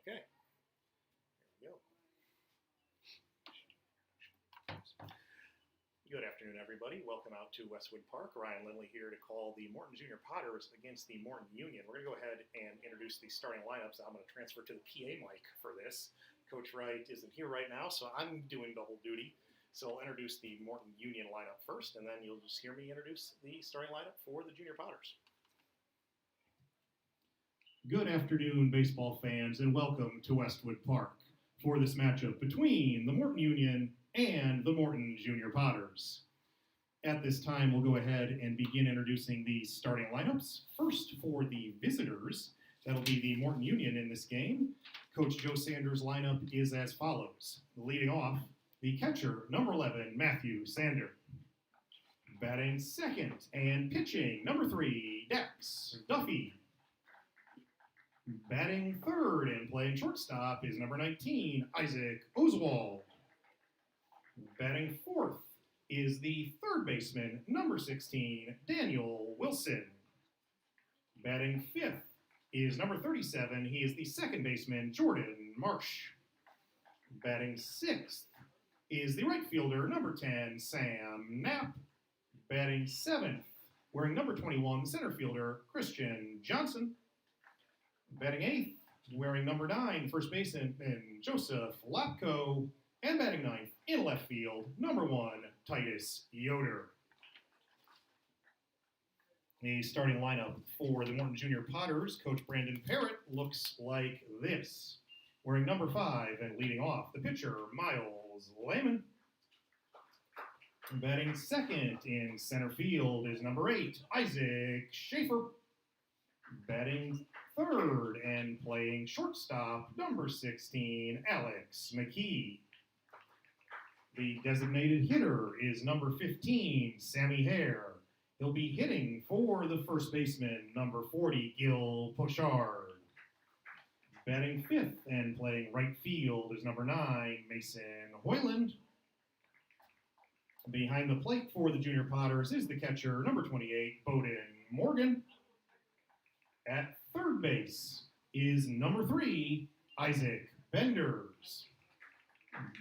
Okay. There we go. Good afternoon, everybody. Welcome out to Westwood Park. Ryan Lindley here to call the Morton Junior Potters against the Morton Union. We're going to go ahead and introduce the starting lineups. I'm going to transfer to the PA mic for this. Coach Wright isn't here right now, so I'm doing double duty. So I'll introduce the Morton Union lineup first, and then you'll just hear me introduce the starting lineup for the Junior Potters. Good afternoon, baseball fans, and welcome to Westwood Park for this matchup between the Morton Union and the Morton Junior Potters. At this time, we'll go ahead and begin introducing the starting lineups. First, for the visitors, that'll be the Morton Union in this game. Coach Joe Sanders' lineup is as follows. Leading off, the catcher, number 11, Matthew Sander. Batting second and pitching, number 3, Dax Duffy. Batting third and playing shortstop is number 19, Isaac Oswald. Batting fourth is the third baseman, number 16, Daniel Wilson. Batting fifth is number 37. He is the second baseman, Jordan Marsh. Batting sixth is the right fielder, number 10, Sam Knapp. Batting seventh, wearing number 21, center fielder, Christian Johnson. Batting eighth, wearing number 9, first baseman, Joseph Lapko. And batting ninth, in left field, number 1, Titus Yoder. The starting lineup for the Morton Junior Potters, Coach Brandon Parrott, looks like this. Wearing number 5 and leading off, the pitcher, Miles Lehman. Batting second in center field is number 8, Isaac Schaefer. Batting third and playing shortstop, number 16, Alex McKee. The designated hitter is number 15, Sammy Hare. He'll be hitting for the first baseman, number 40, Gil Pochard. Batting fifth and playing right field is number 9, Mason Hoyland. Behind the plate for the Junior Potters is the catcher, number 28, Bowden Morgan. At third base is number 3, Isaac Benders.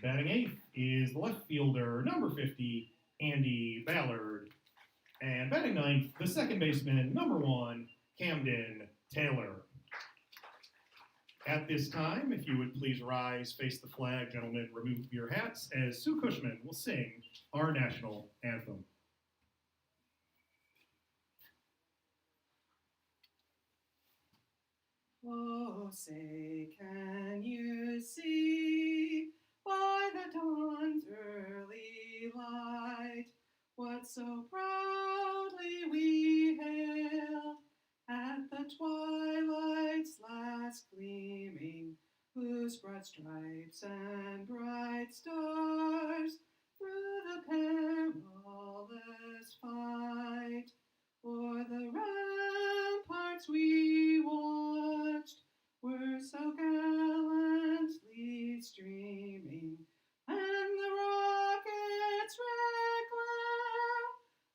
Batting eighth is the left fielder, number 50, Andy Ballard. And batting ninth, the second baseman, number 1, Camden Taylor. At this time, if you would please rise, face the flag, gentlemen, remove your hats, as Sue Cushman will sing our national anthem. Oh, say, can you see by the dawn's early light what so proudly we hailed at the twilight's last gleaming, whose broad stripes and bright stars through the perilous fight o'er the ramparts we watched were so gallantly streaming, and the rockets' red glare,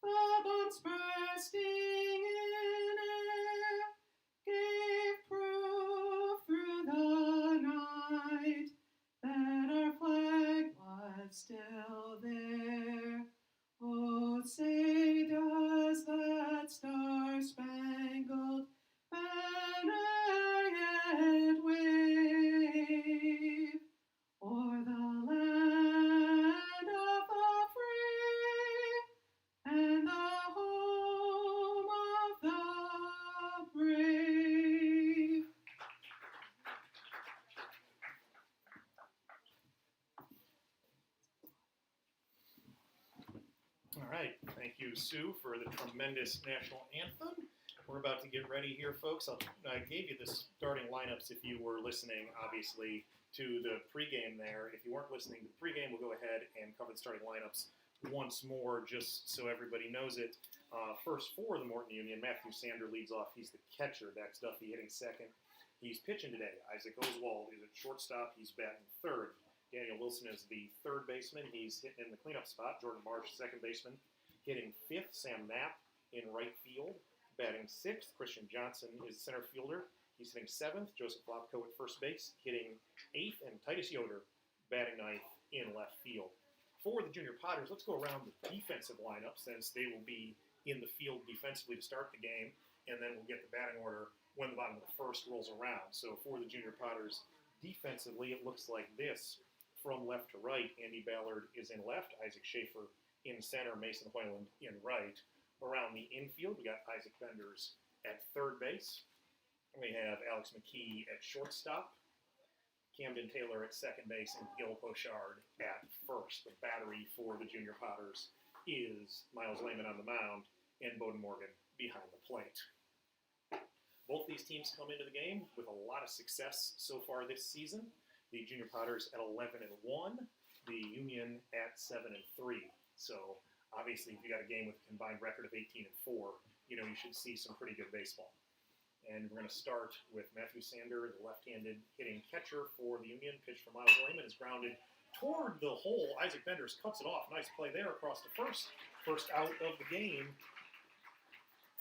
the bombs bursting in air, gave proof through the night that our flag was still there. Oh, say, does that star-spangled banner yet wave o'er the land of the free and the home of the brave? All right, thank you, Sue, for the tremendous national anthem. We're about to get ready here, folks. I gave you the starting lineups if you were listening, obviously, to the pregame there. If you weren't listening to the pregame, we'll go ahead and cover the starting lineups once more, just so everybody knows it. First, for the Morton Union, Matthew Sander leads off. He's the catcher. Dax Duffy hitting second. He's pitching today. Isaac Oswald is at shortstop. He's batting third. Daniel Wilson is the third baseman. He's hitting in the cleanup spot. Jordan Marsh, second baseman. Hitting fifth, Sam Knapp in right field. Batting sixth, Christian Johnson is center fielder. He's hitting 7th. Joseph Lopko at first base, hitting 8th, and Titus Yoder batting 9th in left field. For the Junior Potters, let's go around the defensive lineup since they will be in the field defensively to start the game, and then we'll get the batting order when the bottom of the first rolls around. So for the Junior Potters, defensively, it looks like this. From left to right, Andy Ballard is in left, Isaac Schaefer in center, Mason Hoyland in right. Around the infield, we got Isaac Benders at third base. We have Alex McKee at shortstop, Camden Taylor at second base, and Gil Pochard at first. The battery for the Junior Potters is Miles Lehman on the mound and Bowden Morgan behind the plate. Both these teams come into the game with a lot of success so far this season. The Junior Potters at 11-1, the Union at 7-3. So obviously, if you got a game with a combined record of 18-4, you should see some pretty good baseball. And we're going to start with Matthew Sander, the left-handed hitting catcher for the Union. Pitch from Miles Lehman is grounded toward the hole. Isaac Benders cuts it off. Nice play there across the first. First out of the game.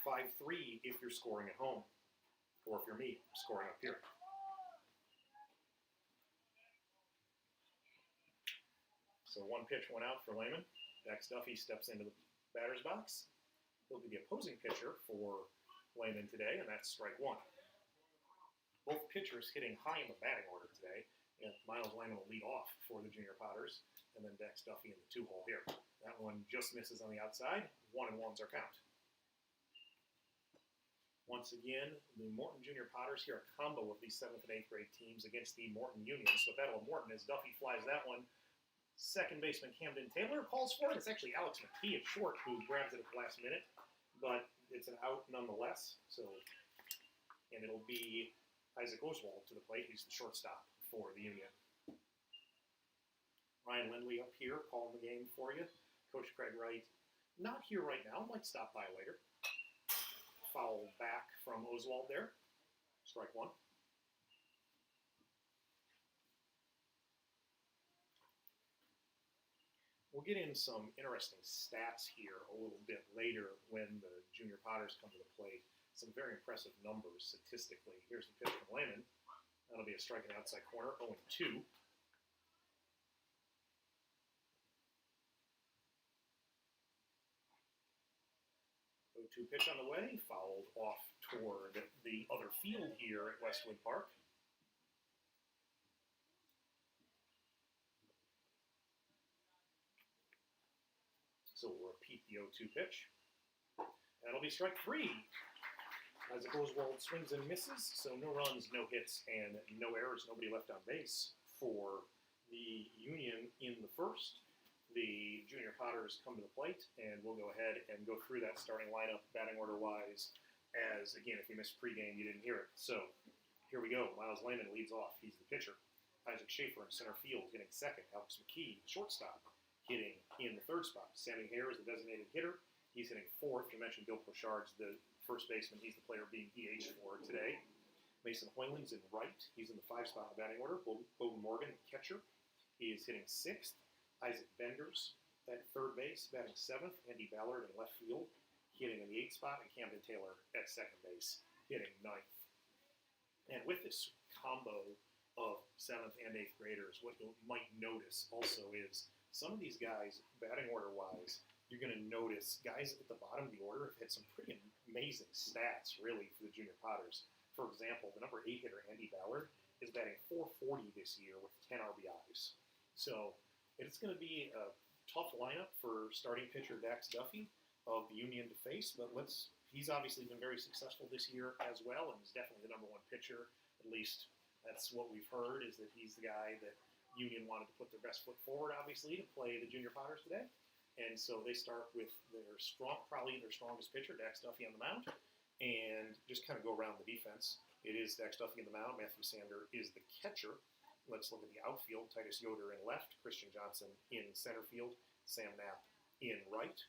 5-3 if you're scoring at home. Or if you're me, scoring up here. So one pitch went out for Lehman. Dax Duffy steps into the batter's box. He'll be the opposing pitcher for Lehman today, and that's strike one. Both pitchers hitting high in the batting order today. And Miles Lehman will lead off for the Junior Potters, and then Dax Duffy in the 2-hole here. That one just misses on the outside. 1-1's our count. Once again, the Morton Junior Potters here, a combo of these 7th and 8th grade teams against the Morton Union. So Battle of Morton as Duffy flies that one. Second baseman Camden Taylor calls for it. It's actually Alex McKee at short who grabs it at the last minute, but it's an out nonetheless. And it'll be Isaac Oswald to the plate. He's the shortstop for the Union. Ryan Lindley up here calling the game for you. Coach Craig Wright not here right now. Might stop by later. Foul back from Oswald there. Strike one. We'll get in some interesting stats here a little bit later when the Junior Potters come to the plate. Some very impressive numbers statistically. Here's the pitch from Lehman. That'll be a strike in the outside corner, 0-2. 0-2 pitch on the way, fouled off toward the other field here at Westwood Park. So we'll repeat the 0-2 pitch. That'll be strike three. Isaac Oswald swings and misses, so no runs, no hits, and no errors. Nobody left on base for the Union in the first. The Junior Potters come to the plate, and we'll go ahead and go through that starting lineup, batting order-wise, as, again, if you missed pregame, you didn't hear it. So here we go. Miles Lehman leads off. He's the pitcher. Isaac Schaefer in center field, hitting second. Alex McKee, shortstop, hitting in the third spot. Sammy Hare is the designated hitter. He's hitting fourth. You mentioned Gil Pochard's the first baseman. He's the player being DH for today. Mason Hoyland's in right. He's in the 5 spot in the batting order. Bowden Morgan, the catcher. He is hitting sixth. Isaac Benders at third base, batting seventh. Andy Ballard in left field, hitting in the 8th spot. And Camden Taylor at second base, hitting ninth. And with this combo of 7th and 8th graders, what you might notice also is some of these guys, batting order-wise, you're going to notice guys at the bottom of the order have had some pretty amazing stats, really, for the Junior Potters. For example, the number 8 hitter, Andy Ballard, is batting .440 this year with 10 RBIs. So it's going to be a tough lineup for starting pitcher Dax Duffy of the Union to face, but he's obviously been very successful this year as well, and is definitely the number 1 pitcher. At least that's what we've heard, is that he's the guy that Union wanted to put their best foot forward, obviously, to play the Junior Potters today. And so they start with probably their strongest pitcher, Dax Duffy, on the mound, and just kind of go around the defense. It is Dax Duffy in the mound. Matthew Sander is the catcher. Let's look at the outfield. Titus Yoder in left, Christian Johnson in center field, Sam Knapp in right.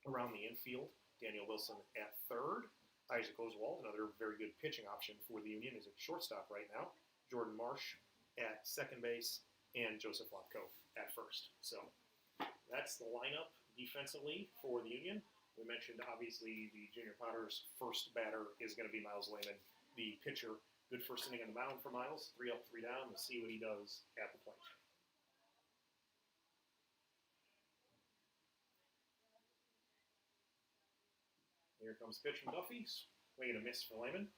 Around the infield, Daniel Wilson at third. Isaac Oswald, another very good pitching option for the Union, is at shortstop right now. Jordan Marsh at second base, and Joseph Lopko at first. So that's the lineup defensively for the Union. We mentioned, obviously, the Junior Potters' first batter is going to be Miles Lehman. the pitcher. Good first inning on the mound for Miles. 3 up, 3 down. We'll see what he does at the plate. Here comes the pitch from Duffy. Swing and a miss for Lehman.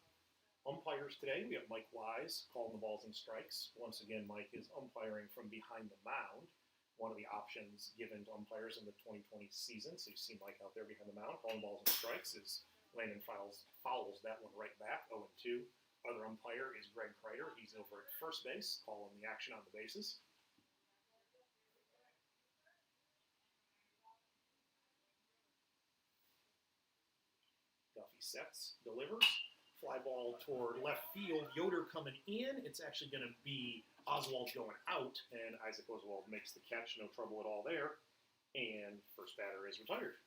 Umpires today, we have Mike Wise calling the balls and strikes. Once again, Mike is umpiring from behind the mound, one of the options given to umpires in the 2020 season. So you see Mike out there behind the mound calling balls and strikes as Lehman fouls that one right back, 0-2. Other umpire is Greg Kreider. He's over at first base, calling the action on the bases. Duffy sets, delivers. Fly ball toward left field. Yoder coming in. It's actually going to be Oswald going out, and Isaac Oswald makes the catch. No trouble at all there. And first batter is retired.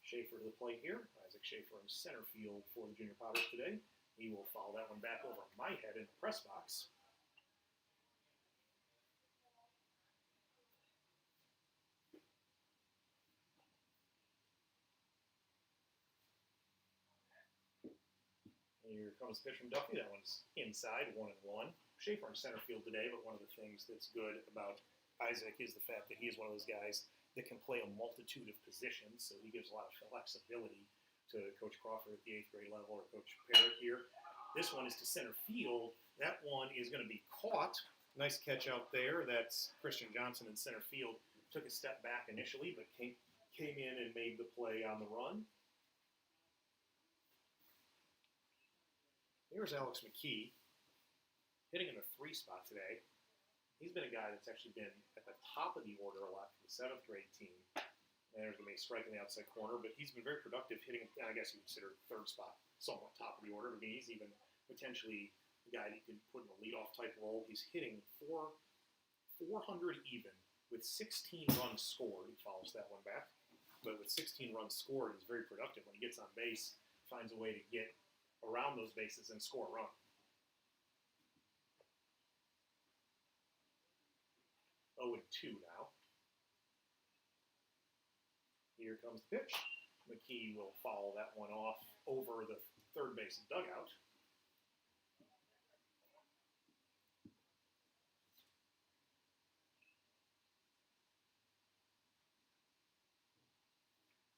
Schaefer to the plate here. Isaac Schaefer in center field for the Junior Potters today. He will foul that one back over my head in the press box. Here comes the pitch from Duffy. That one's inside, 1-1. Schaefer in center field today, but one of the things that's good about Isaac is the fact that he is one of those guys that can play a multitude of positions, so he gives a lot of flexibility to Coach Crawford at the 8th grade level or Coach Parrott here. This one is to center field. That one is going to be caught. Nice catch out there. That's Christian Johnson in center field. Took a step back initially, but came in and made the play on the run. Here's Alex McKee, hitting in the 3 spot today. He's been a guy that's actually been at the top of the order a lot for the 7th grade team. And there's going to be a strike in the outside corner, but he's been very productive hitting, I guess you would consider 3rd spot somewhat top of the order. I mean, he's even potentially a guy that you could put in a leadoff type role. He's hitting 400 even with 16 runs scored. He follows that one back. But with 16 runs scored, he's very productive. When he gets on base, finds a way to get around those bases and score a run. 0-2 now. Here comes the pitch. McKee will foul that one off over the third base dugout.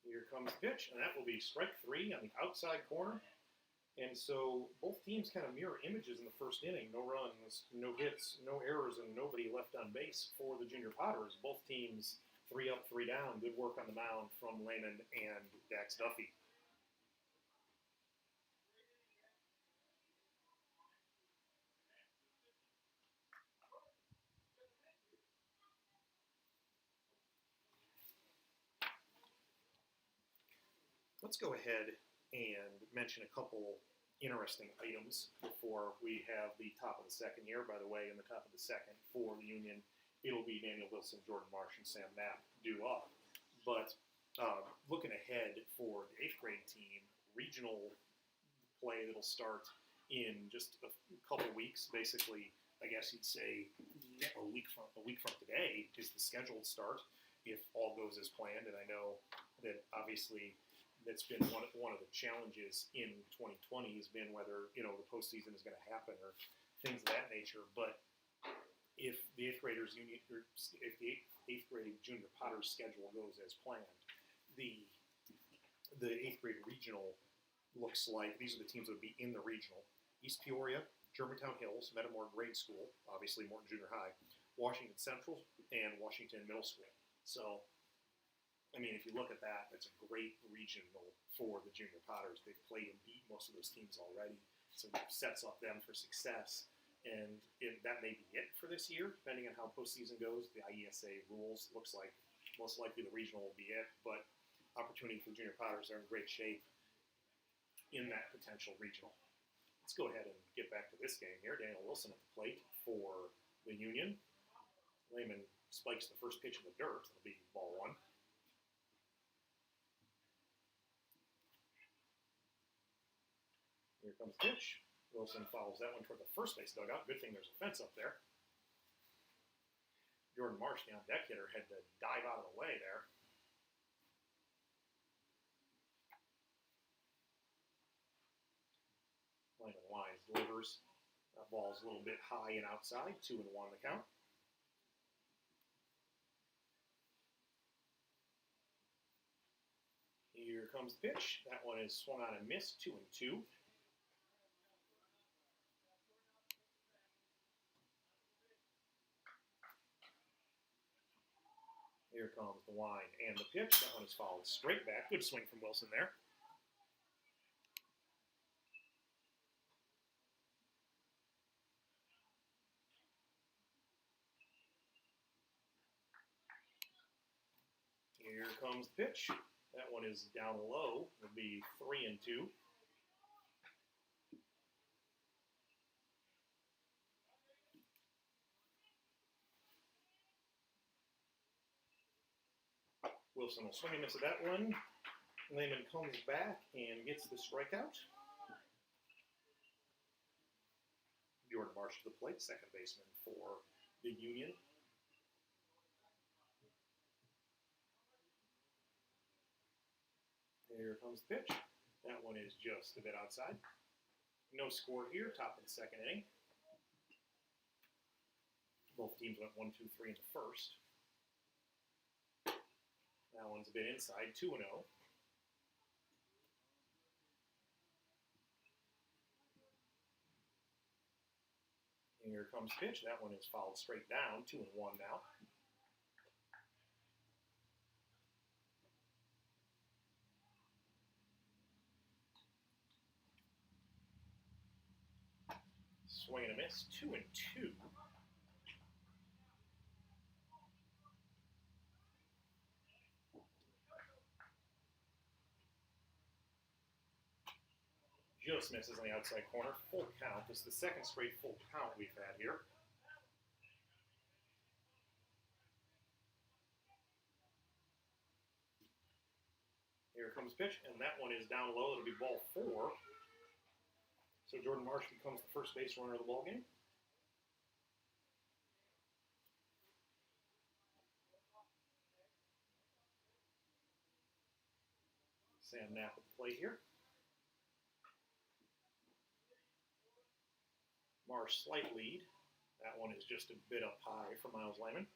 Here comes the pitch, and that will be strike 3 on the outside corner. And so both teams kind of mirror images in the first inning. No runs, no hits, no errors, and nobody left on base for the Junior Potters. Both teams 3 up, 3 down. Good work on the mound from Lehman and Dax Duffy. Let's go ahead and mention a couple interesting items before we have the top of the second here. By the way, in the top of the second for the Union, it'll be Daniel Wilson, Jordan Marsh, and Sam Knapp due up. But looking ahead for the 8th grade team, regional play that'll start in just a couple weeks. Basically, I guess you'd say a week from today is the scheduled start if all goes as planned. And I know that obviously that's been one of the challenges in 2020 has been whether the postseason is going to happen or things of that nature. But if the 8th graders union, or if the 8th grade Junior Potters schedule goes as planned, the 8th grade regional looks like these are the teams that would be in the regional: East Peoria, Germantown Hills, Metamora Grade School, obviously Morton Junior High, Washington Central, and Washington Middle School. So, I mean, if you look at that, that's a great regional for the Junior Potters. They've played and beat most of those teams already, so it sets up them for success. And that may be it for this year, depending on how postseason goes. The IESA rules looks like most likely the regional will be it, but opportunity for Junior Potters are in great shape in that potential regional. Let's go ahead and get back to this game here. Daniel Wilson at the plate for the Union. Lehman spikes the first pitch in the dirt. It'll be ball 1. Here comes the pitch. Wilson fouls that one toward the first base dugout. Good thing there's a fence up there. Jordan Marsh, the on-deck hitter, had to dive out of the way there. Lyman Wise delivers. That ball's a little bit high and outside. 2-1 the count. Here comes the pitch. That one is swung on and missed. 2-2. Here comes the line and the pitch. That one is fouled straight back. Good swing from Wilson there. Here comes the pitch. That one is down low. It'll be 3-2. Wilson will swing and miss at that one. Lehman comes back and gets the strikeout. Jordan Marsh to the plate, second baseman for the Union. Here comes the pitch. That one is just a bit outside. No score here, top of the second inning. Both teams went 1-2-3 in the first. That one's a bit inside, 2-0. Here comes pitch. That one is fouled straight down, 2-1 now. Swing and a miss, 2-2. Just misses on the outside corner. Full count. This is the second straight full count we've had here. Here comes pitch, and that one is down low. It'll be ball 4. So Jordan Marsh becomes the first base runner of the ballgame. Sam Knapp at the plate here. Marsh slight lead. That one is just a bit up high for Miles Lyman.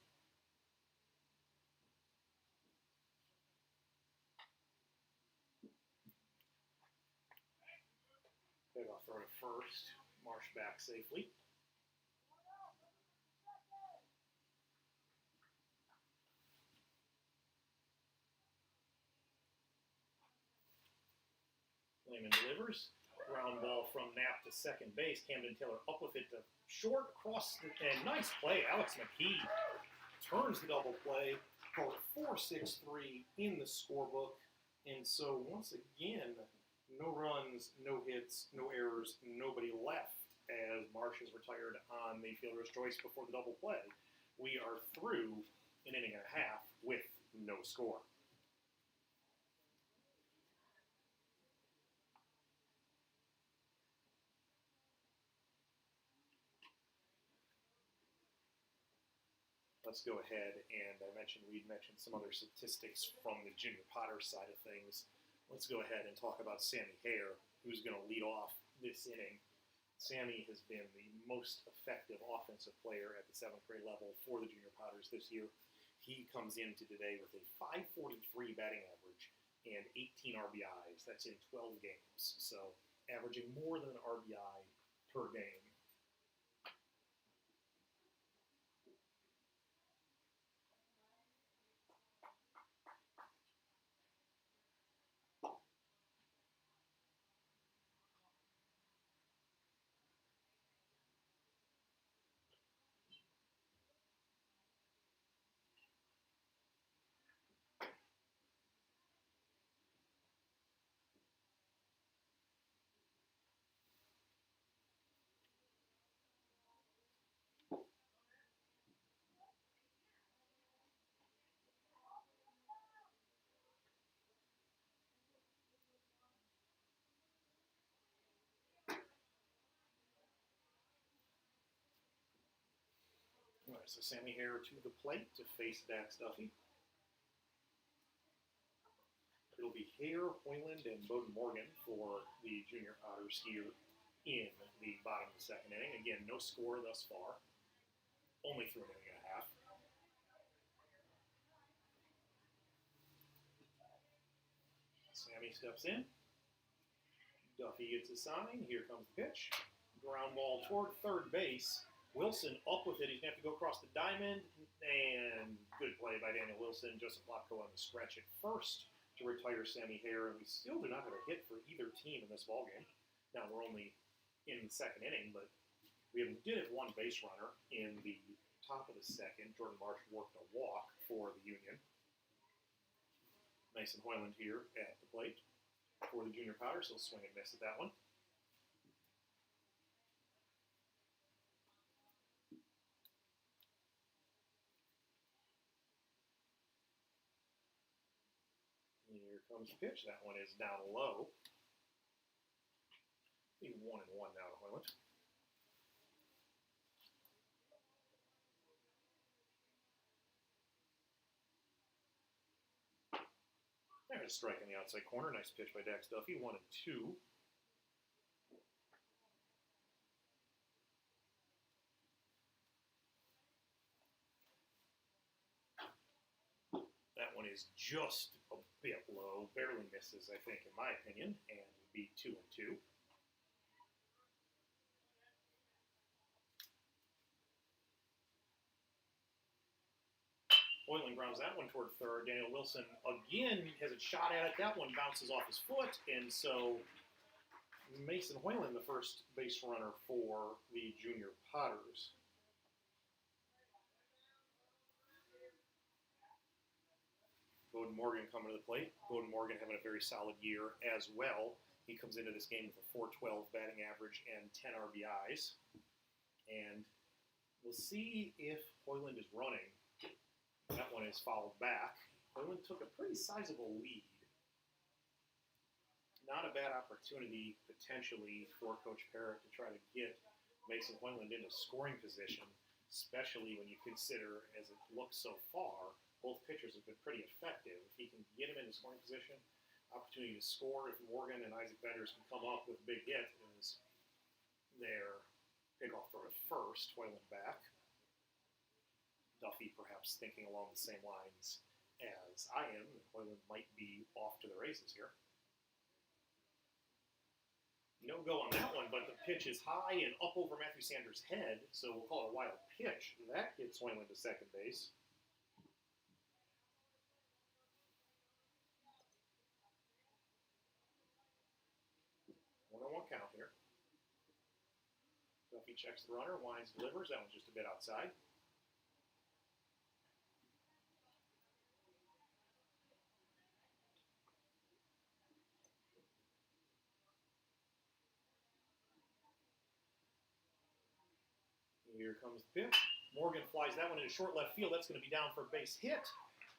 Pickoff throw to first. Marsh back safely. Lyman delivers. Ground ball from Knapp to second base. Camden Taylor up with it to short, across, and nice play. Alex McKee turns the double play for 4-6-3 in the scorebook. And so once again, no runs, no hits, no errors, nobody left as Marsh is retired on the fielder's choice before the double play. We are through an inning and a half with no score. Let's go ahead and we'd mentioned some other statistics from the Junior Potter side of things. Let's go ahead and talk about Sammy Hare, who's going to lead off this inning. Sammy has been the most effective offensive player at the 7th grade level for the Junior Potters this year. He comes into today with a .543 batting average and 18 RBIs. That's in 12 games, so averaging more than an RBI per game. So Sammy Hare to the plate to face Dax Duffy. It'll be Hare, Hoyland, and Bowden Morgan for the junior Otters here in the bottom of the second inning. Again, no score thus far. Only through an inning and a half. Sammy steps in. Duffy gets a sign. Here comes the pitch. Ground ball toward third base. Wilson up with it. He's going to have to go across the diamond. And good play by Daniel Wilson. Joseph Lotko on the stretch at first to retire Sammy Hare. And we still do not have a hit for either team in this ballgame. Now, we're only in the second inning, but we did have one base runner in the top of the second. Jordan Marsh worked a walk for the Union. Mason Hoyland here at the plate for the junior Powders. He'll swing and miss at that one. Here comes the pitch. That one is down low. Be 1-1 now to Hoyland. There's a strike in the outside corner. Nice pitch by Dax Duffy. 1-2. That one is just a bit low. Barely misses, I think, in my opinion. And would be 2-2. Hoyland grounds that one toward third. Daniel Wilson again has a shot at it. That one bounces off his foot, and so Mason Hoyland, the first base runner for the junior Potters. Bowden Morgan coming to the plate. Bowden Morgan having a very solid year as well. He comes into this game with a .412 batting average and 10 RBIs. And we'll see if Hoyland is running. That one is fouled back. Hoyland took a pretty sizable lead. Not a bad opportunity, potentially, for Coach Parrott to try to get Mason Hoyland into scoring position, especially when you consider, as it looks so far, both pitchers have been pretty effective. If he can get him into scoring position, opportunity to score if Morgan and Isaac Benders can come up with a big hit is their pickoff throw to first, Hoyland back. Duffy perhaps thinking along the same lines as I am. Hoyland might be off to the races here. No go on that one, but the pitch is high and up over Matthew Sanders' head, so we'll call it a wild pitch. That gets Hoyland to second base. One-on-one count here. Duffy checks the runner, winds, delivers. That one's just a bit outside. Here comes the pitch. Morgan flies that one into short left field. That's going to be down for a base hit.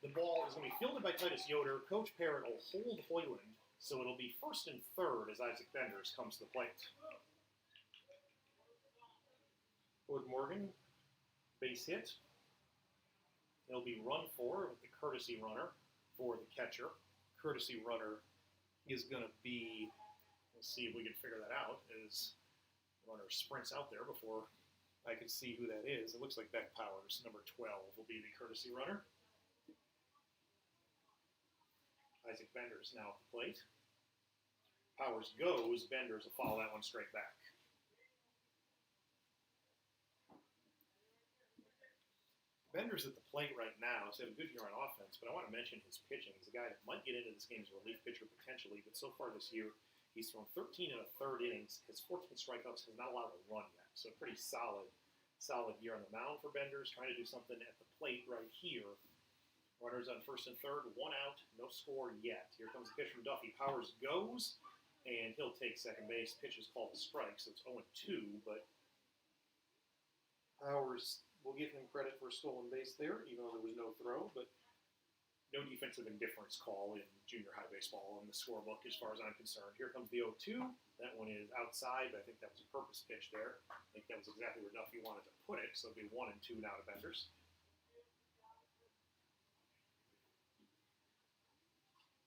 The ball is going to be fielded by Titus Yoder. Coach Parrott will hold Hoyland, so it'll be first and third as Isaac Benders comes to the plate. Wood Morgan, base hit. It'll be run for with the courtesy runner for the catcher. Courtesy runner is going to be, we'll see if we can figure that out, as the runner sprints out there before I can see who that is. It looks like Beck Powers, number 12, will be the courtesy runner. Isaac Benders now at the plate. Powers goes. Benders will follow that one straight back. Benders at the plate right now, so he had a good year on offense, but I want to mention his pitching. He's a guy that might get into this game as a relief pitcher potentially, but so far this year, he's thrown 13 1/3 innings, has 14 strikeouts, has not allowed a run yet. So pretty solid year on the mound for Benders, trying to do something at the plate right here. Runners on first and third, one out, no score yet. Here comes the pitch from Duffy. Powers goes, and he'll take second base. Pitch is called a strike, so it's 0-2, but Powers will give him credit for a stolen base there, even though there was no throw, but no defensive indifference call in junior high baseball in the scorebook as far as I'm concerned. Here comes the 0-2. That one is outside, but I think that was a purpose pitch there. I think that was exactly where Duffy wanted to put it, so it'll be 1-2 now to Benders.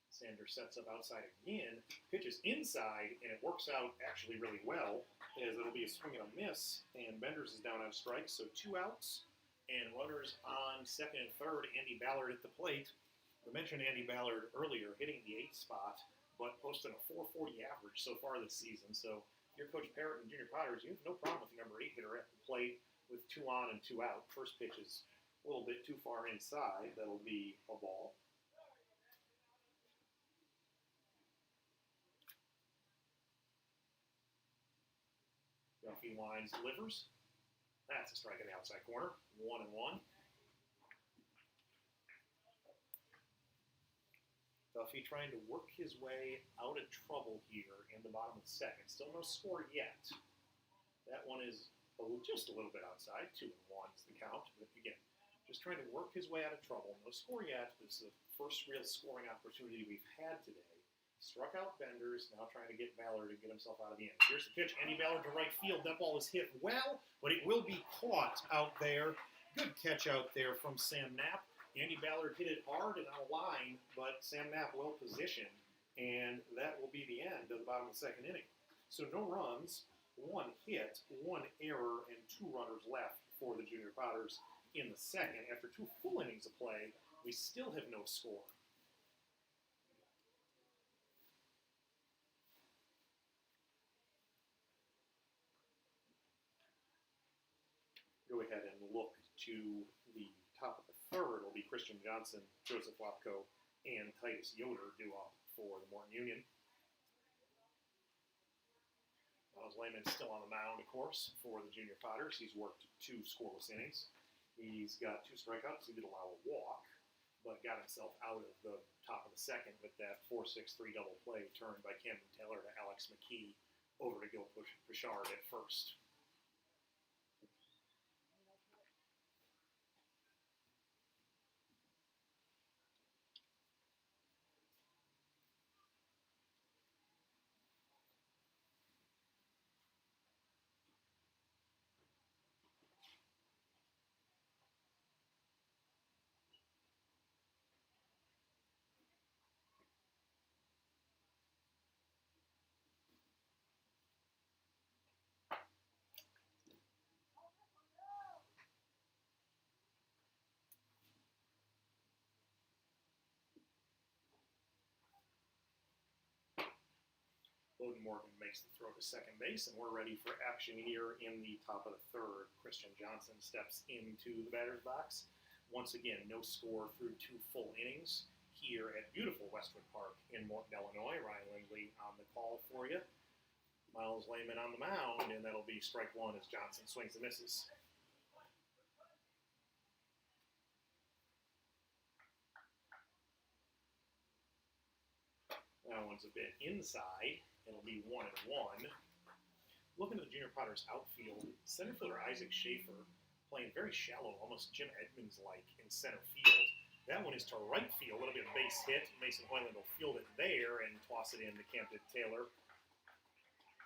Sanders sets up outside again, pitches inside, and it works out actually really well, as it'll be a swing and a miss, and Benders is down on strikes, so 2 outs, and runners on second and third. Andy Ballard at the plate. I mentioned Andy Ballard earlier, hitting the 8th spot, but posting a 440 average so far this season, so if you're Coach Parrott and Junior Potters, you have no problem with the number 8 hitter at the plate with 2 on and 2 out. First pitch is a little bit too far inside. That'll be a ball. Duffy lines, delivers. That's a strike in the outside corner. 1-1. Duffy trying to work his way out of trouble here in the bottom of the second. Still no score yet. That one is just a little bit outside. 2-1 is the count. But again, just trying to work his way out of trouble. No score yet. This is the first real scoring opportunity we've had today. Struck out Benders, now trying to get Ballard to get himself out of the inning. Here's the pitch, Andy Ballard to right field. That ball is hit well, but it will be caught out there. Good catch out there from Sam Knapp. Andy Ballard hit it hard and on a line, but Sam Knapp well positioned, and that will be the end of the bottom of the second inning. So no runs, 1 hit, 1 error, and 2 runners left for the Junior Potters in the second. After 2 full innings of play, we still have no score. Go ahead and look to the top of the third. It'll be Christian Johnson, Joseph Lopko, and Titus Yoder due up for the Morton Union. Miles Lehman still on the mound, of course, for the Junior Potters. He's worked 2 scoreless innings. He's got 2 strikeouts. He did allow a walk, but got himself out of the top of the second with that 4-6-3 double play turned by Camden Taylor to Alex McKee over to Gil Pichard at first. Bowden Morgan makes the throw to second base, and we're ready for action here in the top of the third. Christian Johnson steps into the batter's box. Once again, no score through 2 full innings here at beautiful Westwood Park in Morton, Illinois. Ryan Lindley on the call for you. Miles Lehman on the mound, and that'll be strike 1 as Johnson swings and misses. That one's a bit inside. It'll be 1-1. Looking at the Junior Potters outfield, center fielder Isaac Schaefer playing very shallow, almost Jim Edmonds-like in center field. That one is to right field. It'll be a base hit. Mason Hoyland will field it there and toss it in to Camden Taylor.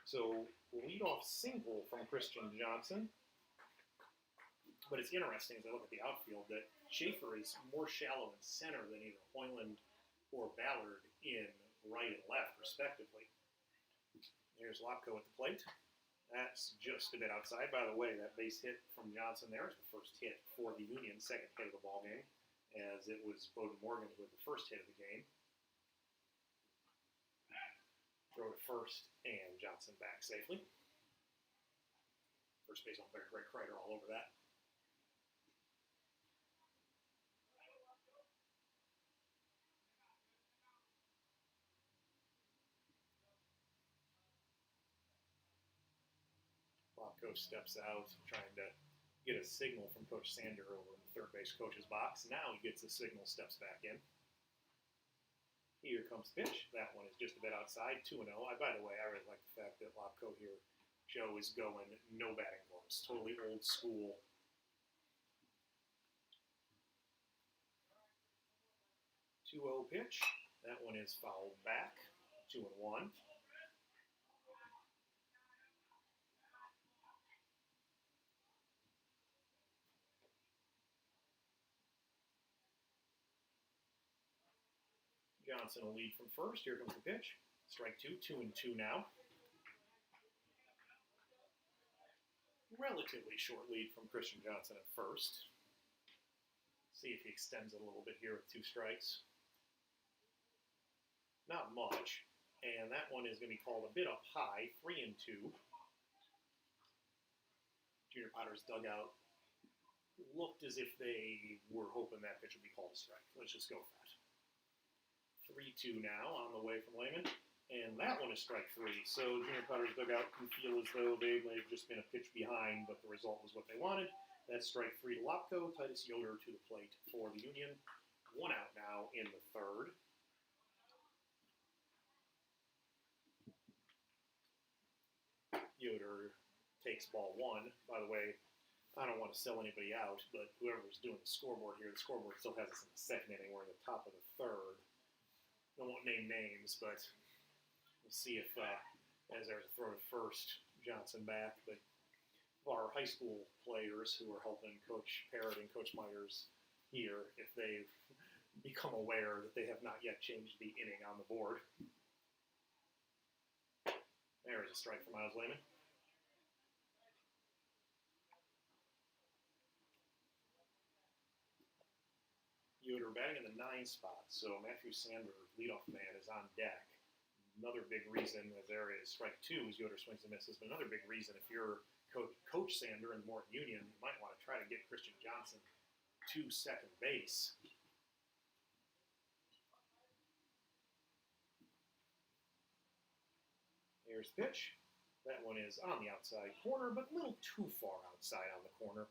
So leadoff single from Christian Johnson. But it's interesting as I look at the outfield that Schaefer is more shallow in center than either Hoyland or Ballard in right and left, respectively. There's Lopko at the plate. That's just a bit outside. By the way, that base hit from Johnson there is the first hit for the Union, second hit of the ball game, as it was Bowden Morgan with the first hit of the game. Throw to first, and Johnson back safely. First base umpire Greg Kreider all over that. Coach steps out, trying to get a signal from Coach Sander over in the third base coach's box. Now he gets a signal, steps back in. Here comes the pitch. That one is just a bit outside, 2-0. By the way, I really like the fact that Lopko here, Joe, is going no batting gloves. Totally old school. 2-0 pitch. That one is fouled back. 2-1. Johnson will lead from first. Here comes the pitch. Strike two. 2-2 now. Relatively short lead from Christian Johnson at first. See if he extends it a little bit here with 2 strikes. Not much. And that one is going to be called a bit up high. 3-2. Junior Potter's dugout looked as if they were hoping that pitch would be called a strike. Let's just go with that. 3-2 now on the way from Lehman. And that one is strike 3. So Junior Potter's dugout can feel as though they may have just been a pitch behind, but the result was what they wanted. That's strike 3 to Lopko. Titus Yoder to the plate for the Union. 1 out now in the third. Yoder takes ball 1. By the way, I don't want to sell anybody out, but whoever's doing the scoreboard here, the scoreboard still has us in the second inning. We're in the top of the third. I won't name names, but we'll see if, as there's a throw to first, Johnson back. But our high school players who are helping Coach Parrott and Coach Myers here, if they've become aware that they have not yet changed the inning on the board. There is a strike for Miles Lehman. Yoder batting in the 9 spot, so Matthew Sander, leadoff man, is on deck. Another big reason, as there is strike 2, is Yoder swings and misses, but another big reason, if you're Coach Sander in the Morton Union, you might want to try to get Christian Johnson to second base. Here's the pitch. That one is on the outside corner, but a little too far outside on the corner.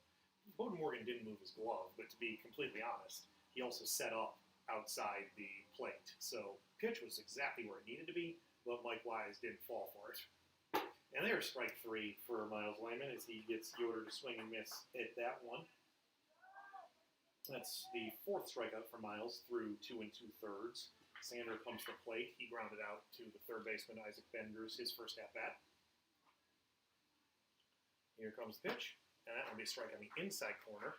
Bowden Morgan didn't move his glove, but to be completely honest, he also set up outside the plate. So pitch was exactly where it needed to be, but Mike Wise didn't fall for it. And there's strike 3 for Miles Lehman as he gets Yoder to swing and miss at that one. That's the 4th strikeout for Miles through 2 2/3. Sander comes to the plate. He grounded out to the third baseman, Isaac Benders, his first at-bat. Here comes the pitch, and that will be a strike on the inside corner.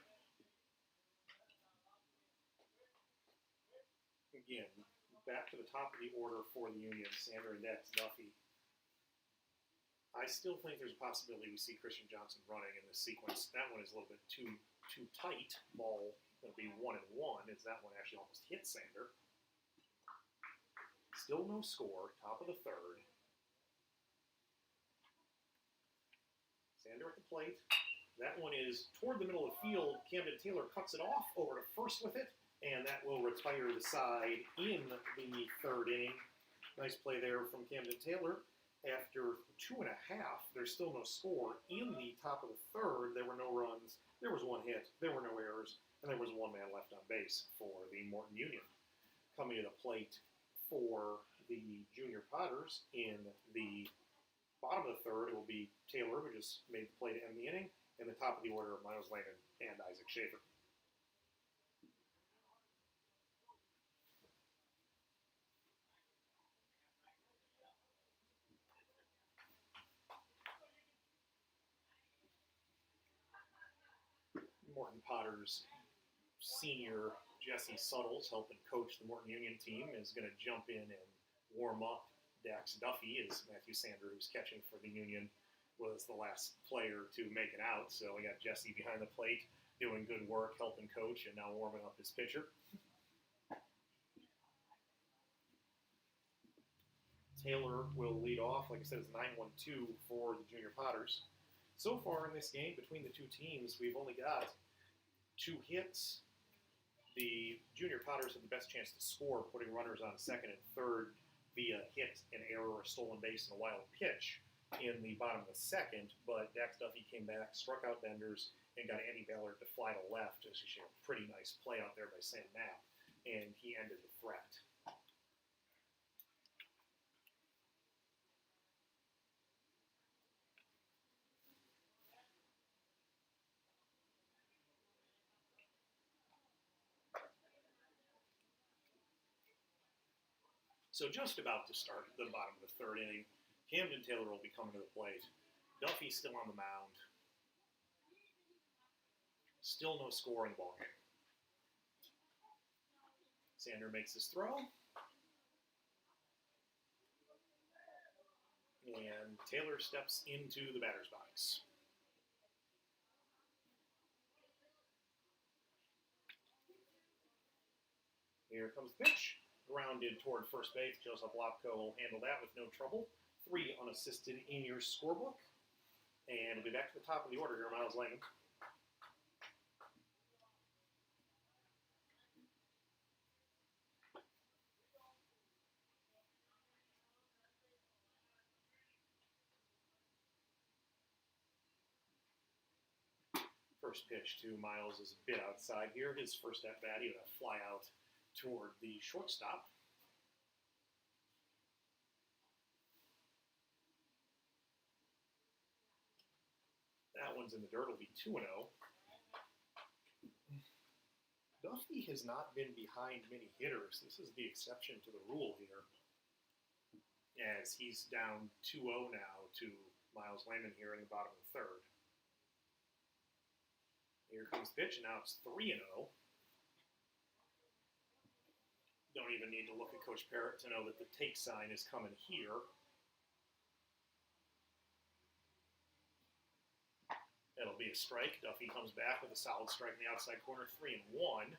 Again, back to the top of the order for the Union, Sander and Dax Duffy. I still think there's a possibility we see Christian Johnson running in this sequence. That one is a little bit too tight. Ball will be 1-1 as that one actually almost hit Sander. Still no score, top of the third. Sander at the plate. That one is toward the middle of the field. Camden Taylor cuts it off over to first with it, and that will retire the side in the third inning. Nice play there from Camden Taylor. After 2.5, there's still no score. In the top of the third, there were no runs, there was 1 hit, there were no errors, and there was 1 man left on base for the Morton Union. Coming to the plate for the Junior Potters in the bottom of the third, it will be Taylor, who just made the play to end the inning, and the top of the order, Miles Lehman and Isaac Schaefer. Morton Potters senior Jesse Suttles, helping coach the Morton Union team, is going to jump in and warm up Dax Duffy as Matthew Sander, who's catching for the Union, was the last player to make it out. So we got Jesse behind the plate doing good work, helping coach, and now warming up his pitcher. Taylor will lead off. Like I said, it's 9-1-2 for the Junior Potters. So far in this game, between the two teams, we've only got 2 hits. The Junior Potters have the best chance to score, putting runners on second and third via hit, an error, a stolen base, and a wild pitch in the bottom of the second. But Dax Duffy came back, struck out Benders, and got Andy Ballard to fly to left. It was actually a pretty nice play out there by Sam Knapp, and he ended the threat. So just about to start the bottom of the third inning. Camden Taylor will be coming to the plate. Duffy's still on the mound. Still no score in the ball game. Sander makes his throw. And Taylor steps into the batter's box. Here comes the pitch. Grounded toward first base. Joseph Lopko will handle that with no trouble. 3 unassisted in your scorebook. And we'll be back to the top of the order here, Miles Lehman. First pitch to Miles is a bit outside here. His first at bat, he had a fly out toward the shortstop. That one's in the dirt. It'll be 2-0. Duffy has not been behind many hitters. This is the exception to the rule here, as he's down 2-0 now to Miles Lehman here in the bottom of the third. Here comes the pitch, and now it's 3-0. Don't even need to look at Coach Parrott to know that the take sign is coming here. It'll be a strike. Duffy comes back with a solid strike in the outside corner, 3-1.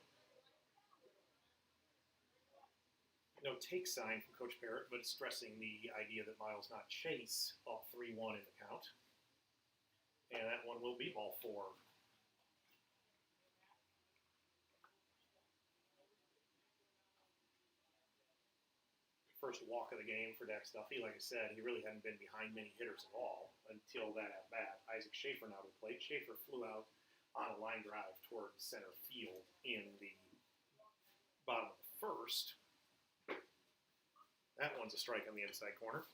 No take sign from Coach Parrott, but stressing the idea that Miles not chase up 3-1 in the count. And that one will be ball 4. First walk of the game for Dax Duffy. Like I said, he really hadn't been behind many hitters at all until that at bat. Isaac Schaefer now to the plate. Schaefer flew out on a line drive toward center field in the bottom of the first. That one's a strike on the inside corner.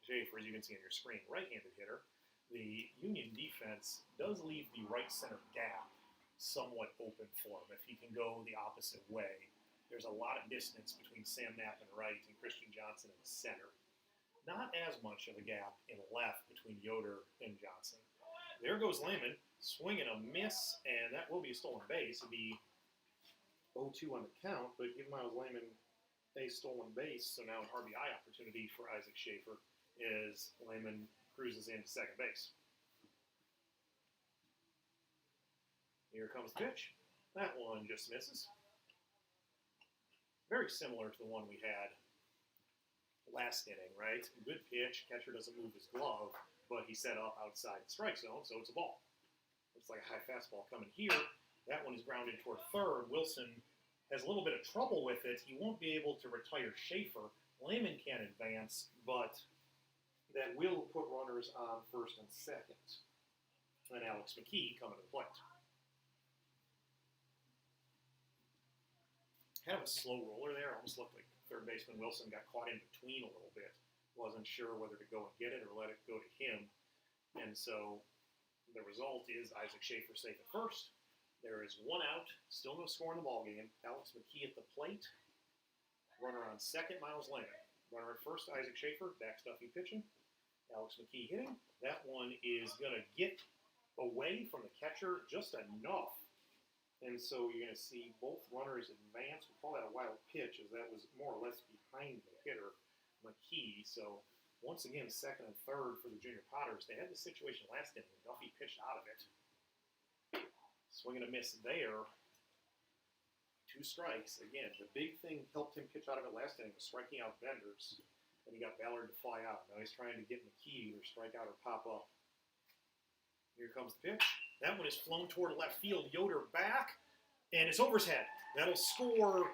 Schaefer, as you can see on your screen, right-handed hitter. The Union defense does leave the right center gap somewhat open for him if he can go the opposite way. There's a lot of distance between Sam Knapp in right and Christian Johnson in center. Not as much of a gap in left between Yoder and Johnson. There goes Lehman, swing and a miss, and that will be a stolen base. It'll be 0-2 on the count, but give Miles Lehman a stolen base, so now an RBI opportunity for Isaac Schaefer as Lehman cruises into second base. Here comes the pitch. That one just misses. Very similar to the one we had last inning, right? Good pitch. Catcher doesn't move his glove, but he set up outside the strike zone, so it's a ball. Looks like a high fastball coming here. That one is grounded toward third. Wilson has a little bit of trouble with it. He won't be able to retire Schaefer. Lehman can advance, but that will put runners on first and second. And Alex McKee coming to the plate. Kind of a slow roller there. Almost looked like third baseman Wilson got caught in between a little bit. Wasn't sure whether to go and get it or let it go to him. And so the result is Isaac Schaefer safe at first. There is one out. Still no score in the ballgame. Alex McKee at the plate. Runner on second, Miles Lehman. Runner at first, Isaac Schaefer. Dax Duffy pitching. Alex McKee hitting. That one is going to get away from the catcher just enough. And so you're going to see both runners advance. We call that a wild pitch, as that was more or less behind the hitter, McKee. So once again, second and third for the Junior Potters. They had the situation last inning. Duffy pitched out of it. Swing and a miss there. 2 strikes. Again, the big thing helped him pitch out of it last inning was striking out Benders. And he got Ballard to fly out. Now he's trying to get McKee to either strike out or pop up. Here comes the pitch. That one is flown toward left field. Yoder back, and it's over his head. That'll score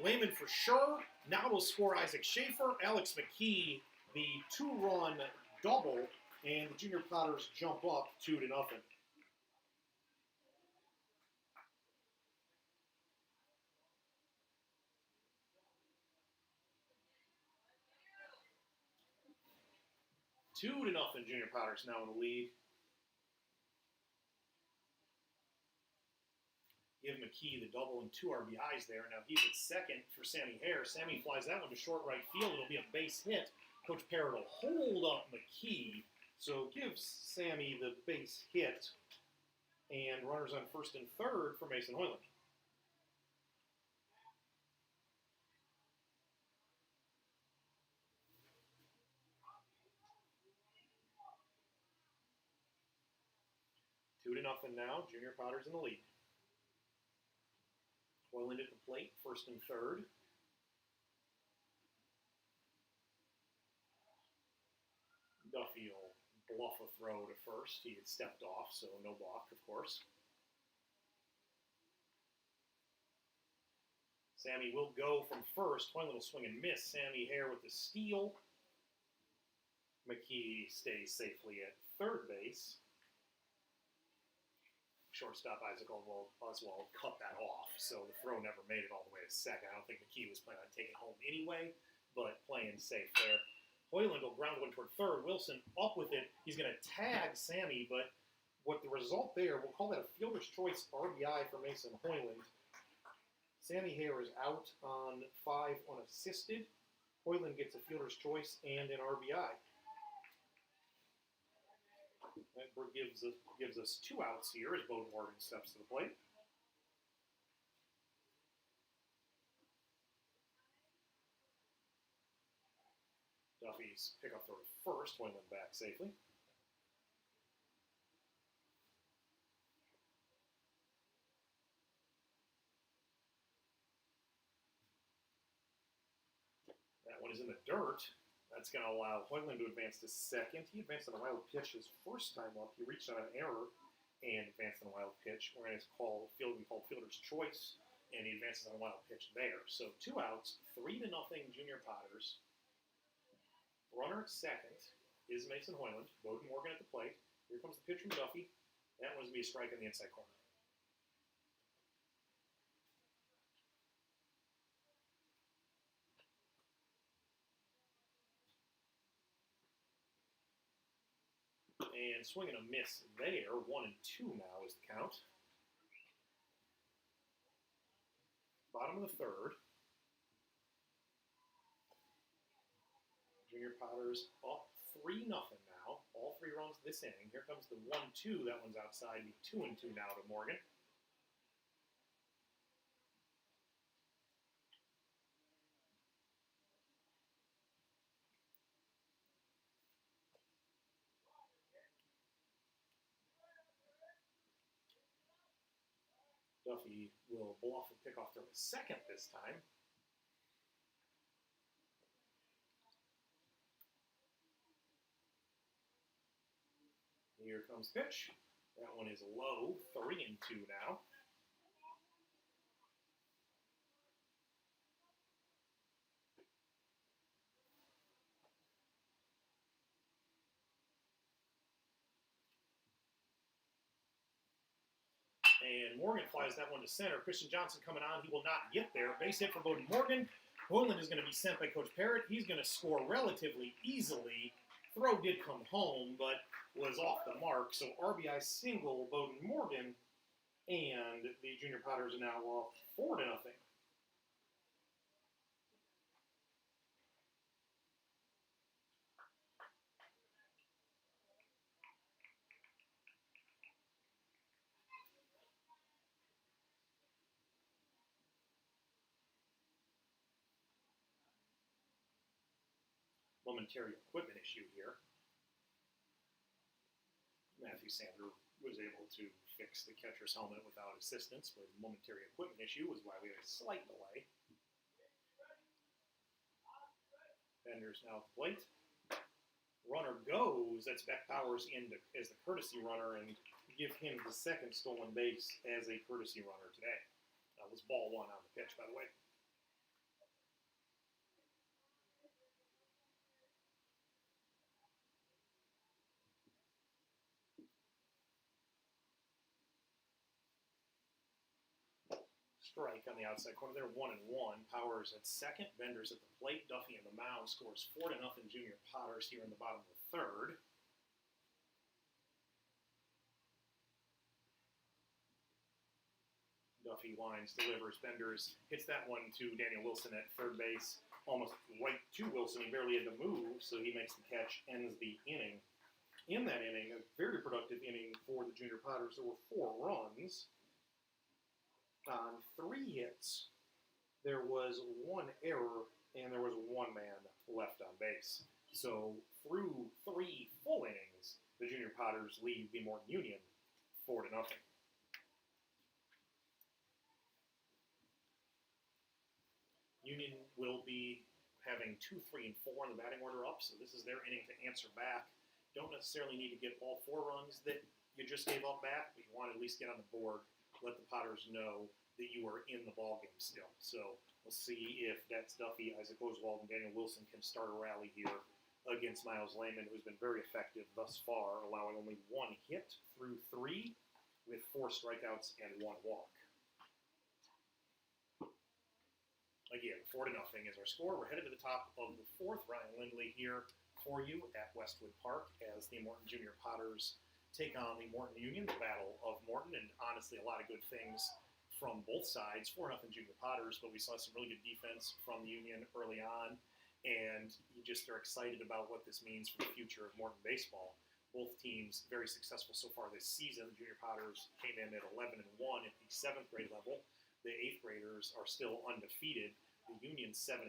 Lehman for sure. Now it'll score Isaac Schaefer. Alex McKee, the 2-run double, and the Junior Potters jump up 2-0. Two to nothing. Junior Potters now in the lead. give McKee the double and 2 RBIs there. Now he's at second for Sammy Hare. Sammy flies that one to short right field. It'll be a base hit. Coach Parrott will hold up McKee, so gives Sammy the base hit, and runners on first and third for Mason Hoyland. Two to nothing now. Junior Potter's in the lead. Hoyland at the plate, first and third. Duffy will bluff a throw to first. He had stepped off, so no balk, of course. Sammy will go from first. One little swing and miss. Sammy Hare with the steal. McKee stays safely at third base. Shortstop Isaac Oswald cut that off, so the throw never made it all the way to second. I don't think McKee was planning on taking it home anyway, but playing safe there. Hoyland will ground one toward third. Wilson up with it. He's going to tag Sammy, but what the result there, we'll call that a fielder's choice RBI for Mason Hoyland. Sammy Hare is out on 5 unassisted. Hoyland gets a fielder's choice and an RBI. That gives us 2 outs here as Bowden Morgan steps to the plate. Duffy's pickoff throw to first, Hoyland back safely. That one is in the dirt. That's going to allow Hoyland to advance to second. He advanced on a wild pitch his first time up. He reached on an error and advanced on a wild pitch. We're going to call fielder's choice, and he advances on a wild pitch there. So 2 outs, 3-0 Junior Potters. Runner at second is Mason Hoyland. Bowden Morgan at the plate. Here comes the pitch from Duffy. That one's going to be a strike in the inside corner. And swing and a miss there. 1-2 now is the count. Bottom of the third. Junior Potters up 3-0 now. All 3 runs this inning. Here comes the 1-2. That one's outside. The 2-2 now to Morgan. Duffy will bluff a pickoff throw to second this time. Here comes pitch. That one is low, 3-2 now. And Morgan flies that one to center. Christian Johnson coming on. He will not get there. Base hit for Bowden Morgan. Hoyland is going to be sent by Coach Parrott. He's going to score relatively easily. Throw did come home, but was off the mark. So RBI single, Bowden Morgan, and the Junior Potters are now off 4-0. Momentary equipment issue here. Matthew Sander was able to fix the catcher's helmet without assistance, but the momentary equipment issue was why we had a slight delay. Bender's now at the plate. Runner goes. That's Beck Powers in as the courtesy runner, and give him the second stolen base as a courtesy runner today. That was ball 1 on the pitch, by the way. Strike on the outside corner there, 1-1. Powers at second, Bender's at the plate. Duffy on the mound scores 4-0 Junior Potters here in the bottom of the third. Duffy Duffy winds, delivers, Benders, hits that one to Daniel Wilson at third base, almost right to Wilson. He barely had to move, so he makes the catch, ends the inning. In that inning, a very productive inning for the Junior Potters. There were 4 runs on 3 hits. There was 1 error, and there was 1 man left on base. So through 3 full innings, the Junior Potters lead the Morton Union 4-0. Union will be having 2, 3, and 4 in the batting order up, so this is their inning to answer back. Don't necessarily need to get all 4 runs that you just gave up back, but you want to at least get on the board, let the Potters know that you are in the ballgame still. So we'll see if that's Duffy, Isaac Oswald, and Daniel Wilson can start a rally here against Miles Lehman, who's been very effective thus far, allowing only 1 hit through 3 with 4 strikeouts and 1 walk. Again, 4-0 is our score. We're headed to the top of the 4th. Ryan Lindley here for you at Westwood Park as the Morton Junior Potters take on the Morton Union, the Battle of Morton, and honestly a lot of good things from both sides. 4-0 Junior Potters, but we saw some really good defense from the Union early on, and you just are excited about what this means for the future of Morton baseball. Both teams very successful so far this season. The Junior Potters came in at 11-1 at the 7th grade level. The 8th graders are still undefeated. The Union 7-3.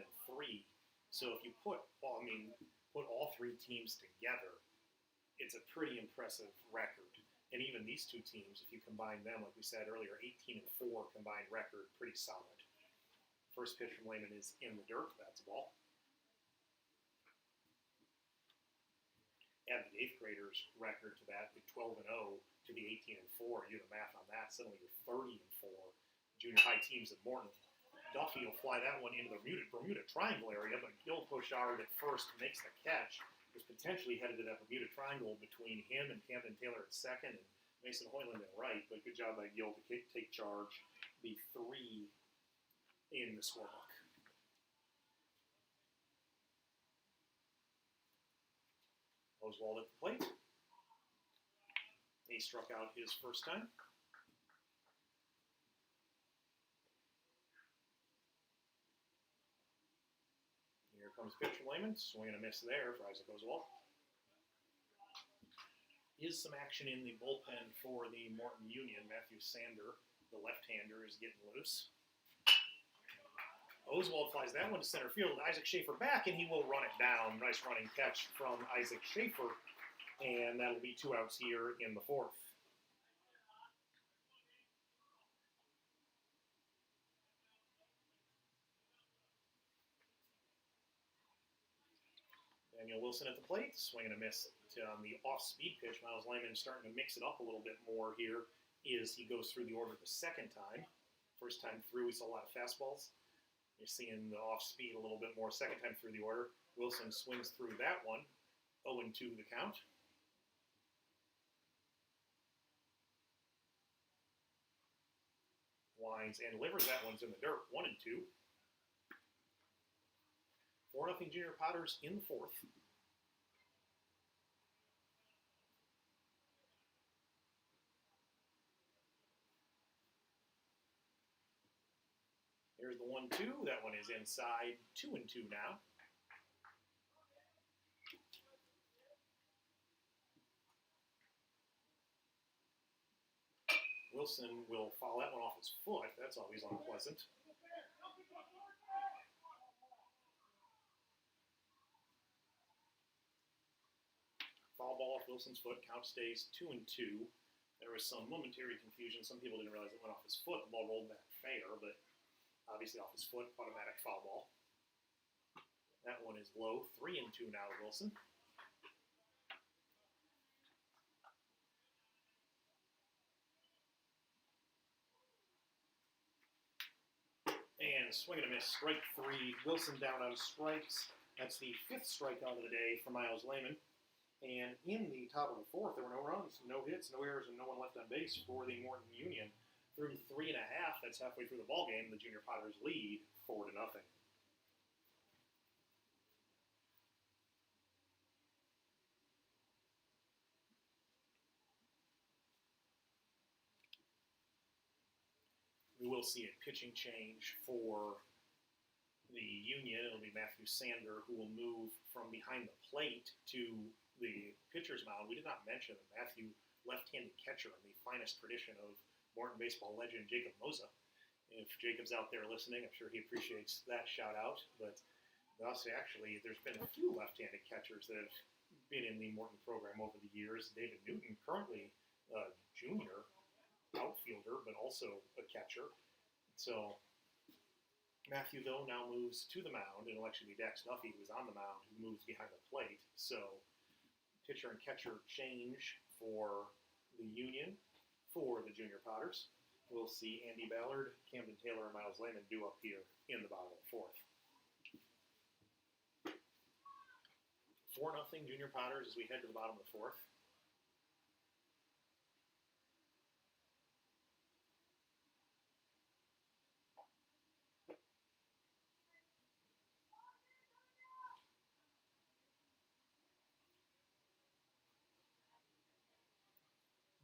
So if you put all 3 teams together, it's a pretty impressive record. And even these 2 teams, if you combine them, like we said earlier, 18-4 combined record, pretty solid. First pitch from Lehman is in the dirt. That's a ball. Add the 8th graders' record to that, the 12-0 to the 18-4. You do the math on that. Suddenly you're 30-4. Junior high teams at Morton. Duffy will fly that one into the Bermuda Triangle area, but Gil Pochard at first makes the catch. Was potentially headed to that Bermuda Triangle between him and Camden Taylor at second and Mason Hoyland at right, but good job by Gil to take charge. The 3 in the scorebook. Oswald at the plate. He struck out his first time. Here comes pitch from Lehman. Swing and a miss there for Isaac Oswald. Is some action in the bullpen for the Morton Union. Matthew Sander, the left-hander, is getting loose. Oswald flies that one to center field. Isaac Schaefer back, and he will run it down. Nice running catch from Isaac Schaefer, and that'll be 2 outs here in the 4th. Daniel Wilson at the plate, swing and a miss on the off-speed pitch. Miles Lehman starting to mix it up a little bit more here as he goes through the order the second time. First time through, we saw a lot of fastballs. You're seeing the off-speed a little bit more second time through the order. Wilson swings through that one, 0-2 the count. Winds and delivers. That one's in the dirt, 1-2. 4-0 Junior Potters in the 4th. Here's the 1-2. That one is inside. 2-2 now. Wilson will foul that one off his foot. That's always unpleasant. Foul ball off Wilson's foot. Count stays 2-2. There was some momentary confusion. Some people didn't realize it went off his foot. The ball rolled back fair, but obviously off his foot, automatic foul ball. That one is low. 3-2 now to Wilson. And swing and a miss. Strike 3. Wilson down on strikes. That's the 5th strikeout of the day for Miles Lehman. And in the top of the 4th, there were no runs, no hits, no errors, and no one left on base for the Morton Union. Through 3.5, that's halfway through the ballgame, the Junior Potters lead 4-0. We will see a pitching change for the Union. It'll be Matthew Sander who will move from behind the plate to the pitcher's mound. We did not mention that Matthew, left-handed catcher in the finest tradition of Morton baseball legend Jacob Moza. If Jacob's out there listening, I'm sure he appreciates that shout-out. But also, actually, there's been a few left-handed catchers that have been in the Morton program over the years. David Newton, currently a junior outfielder, but also a catcher. So Matthew, though, now moves to the mound, and it'll actually be Dax Duffy, who's on the mound, who moves behind the plate. So pitcher and catcher change for the Union. For the Junior Potters, we'll see Andy Ballard, Camden Taylor, and Miles Lehman due up here in the bottom of the fourth. 4-0 Junior Potters as we head to the bottom of the fourth.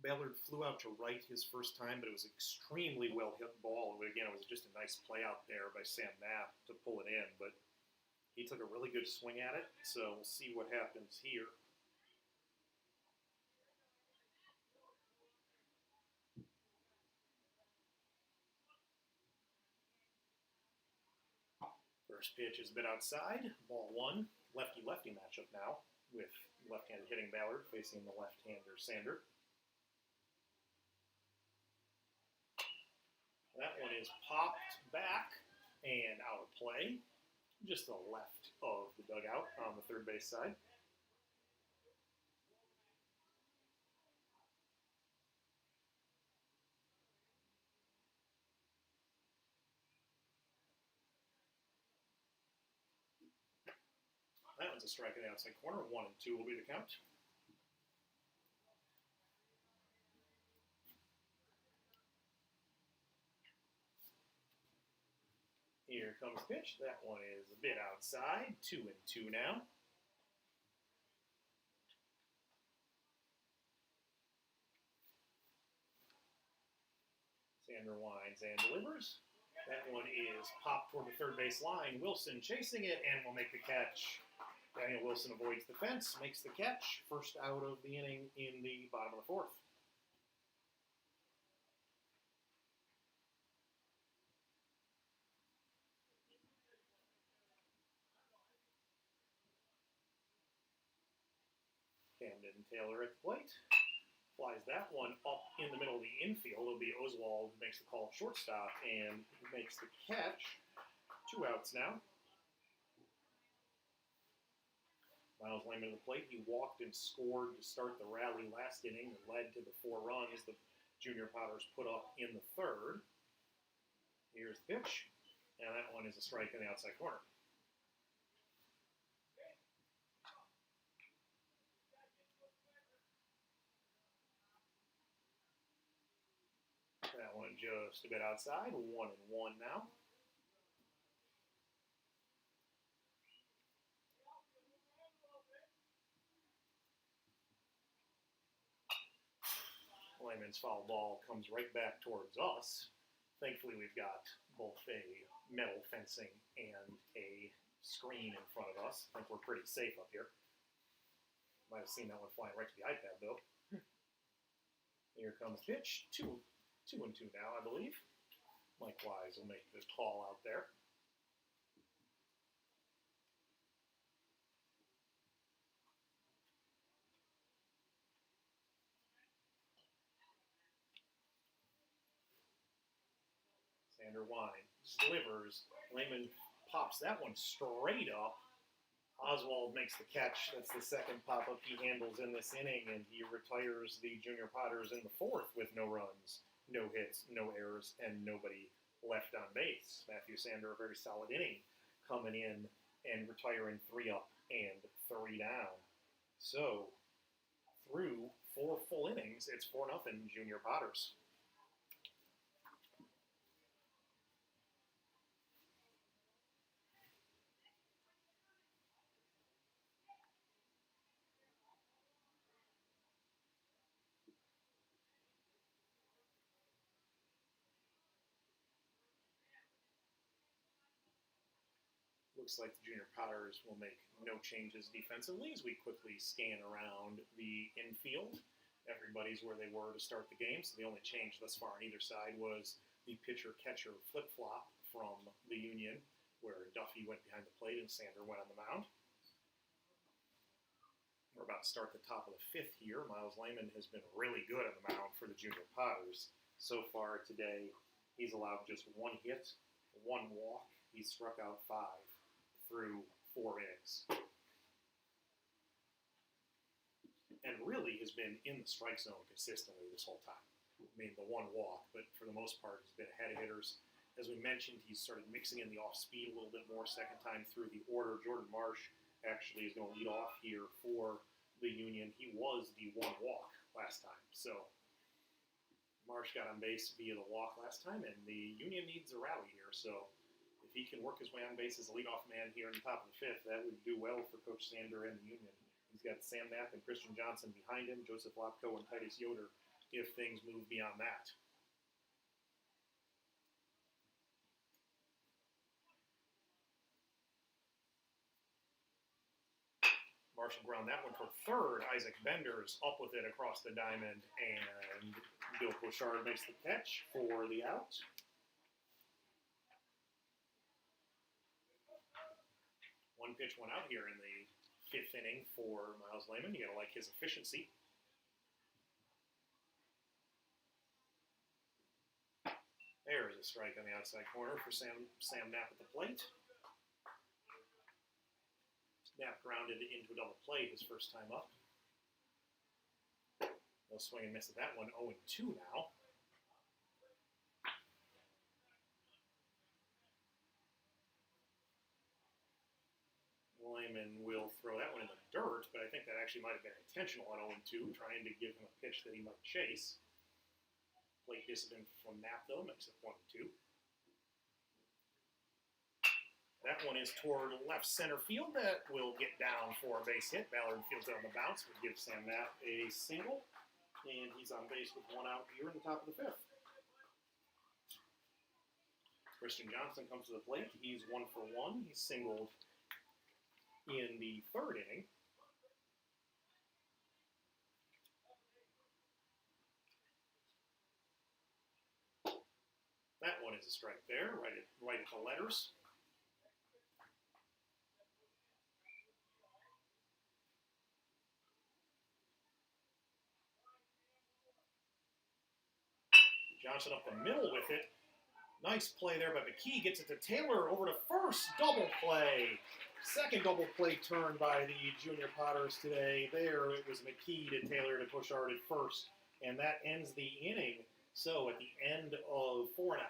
Ballard flew out to right his first time, but it was an extremely well hit ball. Again, it was just a nice play out there by Sam Knapp to pull it in, but he took a really good swing at it, so we'll see what happens here. First pitch is a bit outside, ball one. Lefty-lefty matchup now with left-handed hitting Ballard facing the left-hander Sander. That one is popped back and out of play, just to the left of the dugout on the third base side. That one's a strike in the outside corner. 1-2 will be the count. Here comes pitch. That one is a bit outside. 2-2 now. Sander winds and delivers. That one is popped toward the third base line. Wilson chasing it and will make the catch. Daniel Wilson avoids the fence, makes the catch. First out of the inning in the bottom of the fourth. Camden Taylor at the plate. Flies that one up in the middle of the infield. It'll be Oswald who makes the call at shortstop and makes the catch. 2 outs now. Miles Lehman at the plate. He walked and scored to start the rally last inning that led to the 4 runs the Junior Potters put up in the third. Here's the pitch. And that one is a strike in the outside corner. That one just a bit outside. 1-1 now. Lehman's foul ball comes right back towards us. Thankfully, we've got both a metal fencing and a screen in front of us. I think we're pretty safe up here. Might have seen that one flying right to the iPad, though. Here comes pitch. 2-2 now, I believe. Mike Wise will make the call out there. Sander winds, delivers. Lehman pops that one straight up. Oswald makes the catch. That's the second pop-up he handles in this inning, and he retires the Junior Potters in the fourth with no runs, no hits, no errors, and nobody left on base. Matthew Sander, a very solid inning, coming in and retiring 3 up and 3 down. So, through 4 full innings, it's 4-0 Junior Potters. Looks like the Junior Potters will make no changes defensively as we quickly scan around the infield. Everybody's where they were to start the game, so the only change thus far on either side was the pitcher-catcher flip-flop from the Union, where Duffy went behind the plate and Sander went on the mound. We're about to start the top of the fifth here. Miles Lehman has been really good on the mound for the Junior Potters. So far today, he's allowed just 1 hit, 1 walk. He's struck out 5 through 4 innings. And really has been in the strike zone consistently this whole time. I mean, the 1 walk, but for the most part, he's been ahead of hitters. As we mentioned, he's started mixing in the off-speed a little bit more second time through the order. Jordan Marsh actually is going to lead off here for the Union. He was the 1 walk last time. So Marsh got on base via the walk last time, and the Union needs a rally here. So if he can work his way on base as a leadoff man here in the top of the fifth, that would do well for Coach Sander and the Union. He's got Sam Knapp and Christian Johnson behind him, Joseph Lopko and Titus Yoder if things move beyond that. Marshall ground that one for third. Isaac Bender's up with it across the diamond, and Bill Pochard makes the catch for the out. One pitch went out here in the 5th inning for Miles Lehman. You gotta like his efficiency. There's a strike on the outside corner for Sam Knapp at the plate. Knapp grounded into a double play his first time up. No swing and miss at that one. 0-2 now. Lehman will throw that one in the dirt, but I think that actually might have been intentional on 0-2, trying to give him a pitch that he might chase. Plate discipline from Knapp, though, makes it 1-2. That one is toward left center field. That will get down for a base hit. Ballard fields it on the bounce, would give Sam Knapp a single, and he's on base with 1 out here in the top of the 5th. Christian Johnson comes to the plate. He's 1 for 1. He's singled in the 3rd inning. That one is a strike there, right at the letters. Johnson up the middle with it. Nice play there by McKee. Gets it to Taylor over to first. Double play. Second double play turn by the Junior Potters today. There it was McKee to Taylor to Pochard at first. And that ends the inning. So at the end of 4 1/2,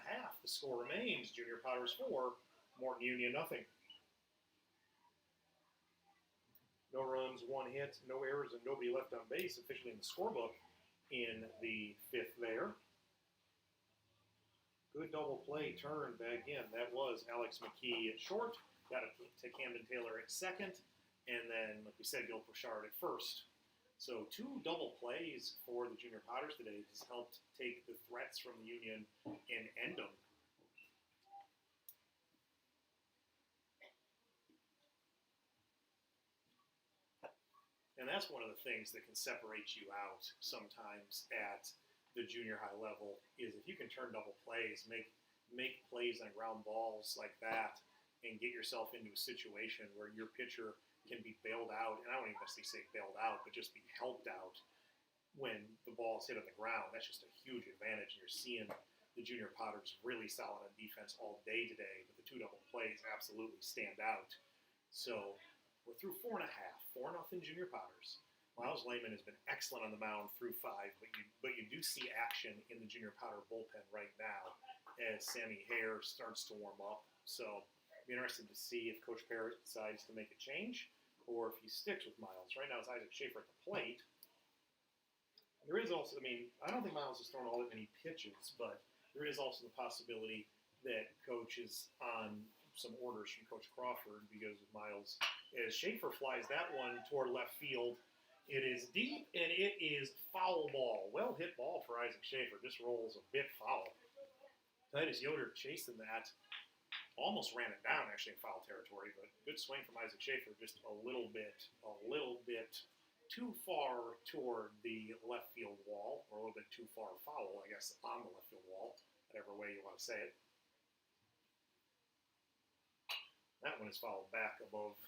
the score remains Junior Potters 4, Morton Union nothing. No runs, 1 hit, no errors, and nobody left on base officially in the scorebook in the 5th there. Good double play turn back in. That was Alex McKee at short. Got it to Camden Taylor at second. And then, like we said, Gil Pochard at first. So 2 double plays for the Junior Potters today has helped take the threats from the Union and end them. And that's one of the things that can separate you out sometimes at the junior high level is if you can turn double plays, make plays on ground balls like that, and get yourself into a situation where your pitcher can be bailed out, and I don't even necessarily say bailed out, but just be helped out when the ball is hit on the ground. That's just a huge advantage, and you're seeing the Junior Potters really solid on defense all day today, but the 2 double plays absolutely stand out. So we're through 4 1/2, 4-0 Junior Potters. Miles Lehman has been excellent on the mound through 5, but you do see action in the Junior Potter bullpen right now as Sammy Hare starts to warm up. So I'll be interested to see if Coach Parrott decides to make a change or if he sticks with Miles. Right now it's Isaac Schaefer at the plate. There is also, I don't think Miles has thrown all that many pitches, but there is also the possibility that Coach is on some orders from Coach Crawford because of Miles. As Schaefer flies that one toward left field, it is deep, and it is foul ball. Well hit ball for Isaac Schaefer. Just rolls a bit foul. Titus Yoder chasing that. Almost ran it down actually in foul territory, but good swing from Isaac Schaefer, just a little bit too far toward the left field wall, or a little bit too far foul, I guess, on the left field wall, whatever way you want to say it. That one is fouled back above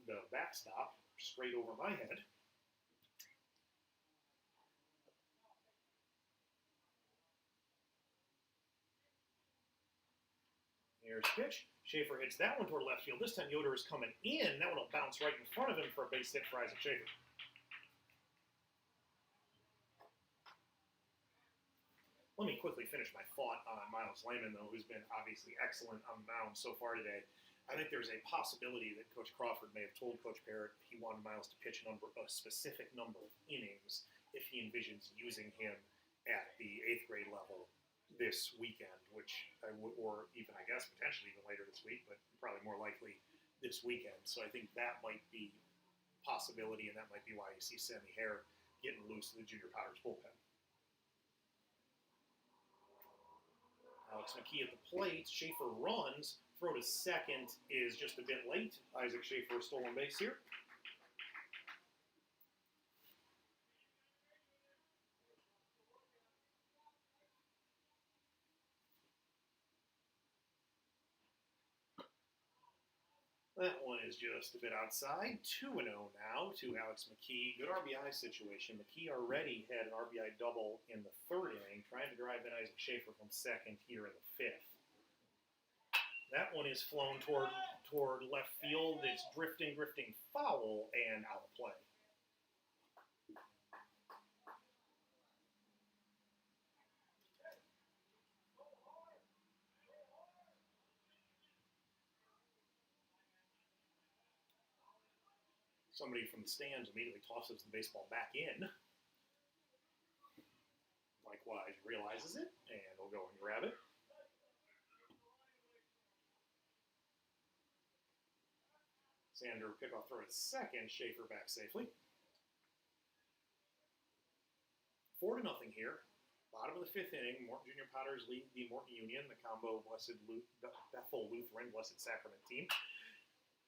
the backstop, straight over my head. Here's pitch. Schaefer hits that one toward left field. This time Yoder is coming in. That one will bounce right in front of him for a base hit for Isaac Schaefer. Let me quickly finish my thought on Miles Lehman, though, who's been obviously excellent on the mound so far today. I think there's a possibility that Coach Crawford may have told Coach Parrott he wanted Miles to pitch a specific number of innings if he envisions using him at the 8th grade level this weekend, which I would, or even I guess potentially even later this week, but probably more likely this weekend. So I think that might be a possibility, and that might be why you see Sammy Hare getting loose in the Junior Potters bullpen. Alex McKee at the plate. Schaefer runs. Throw to second is just a bit late. Isaac Schaefer stolen base here. That one is just a bit outside. 2-0 now to Alex McKee. Good RBI situation. McKee already had an RBI double in the 3rd inning, trying to drive in Isaac Schaefer from second here in the 5th. That one is flown toward left field. It's drifting foul and out of play. Somebody from the stands immediately tosses the baseball back in. Likewise realizes it, and will go and grab it. Sander pickoff throw at second. Schaefer back safely. 4-0 here. Bottom of the 5th inning. Morton Junior Potters lead the Morton Union, the combo Bethel Lutheran Blessed Sacrament team.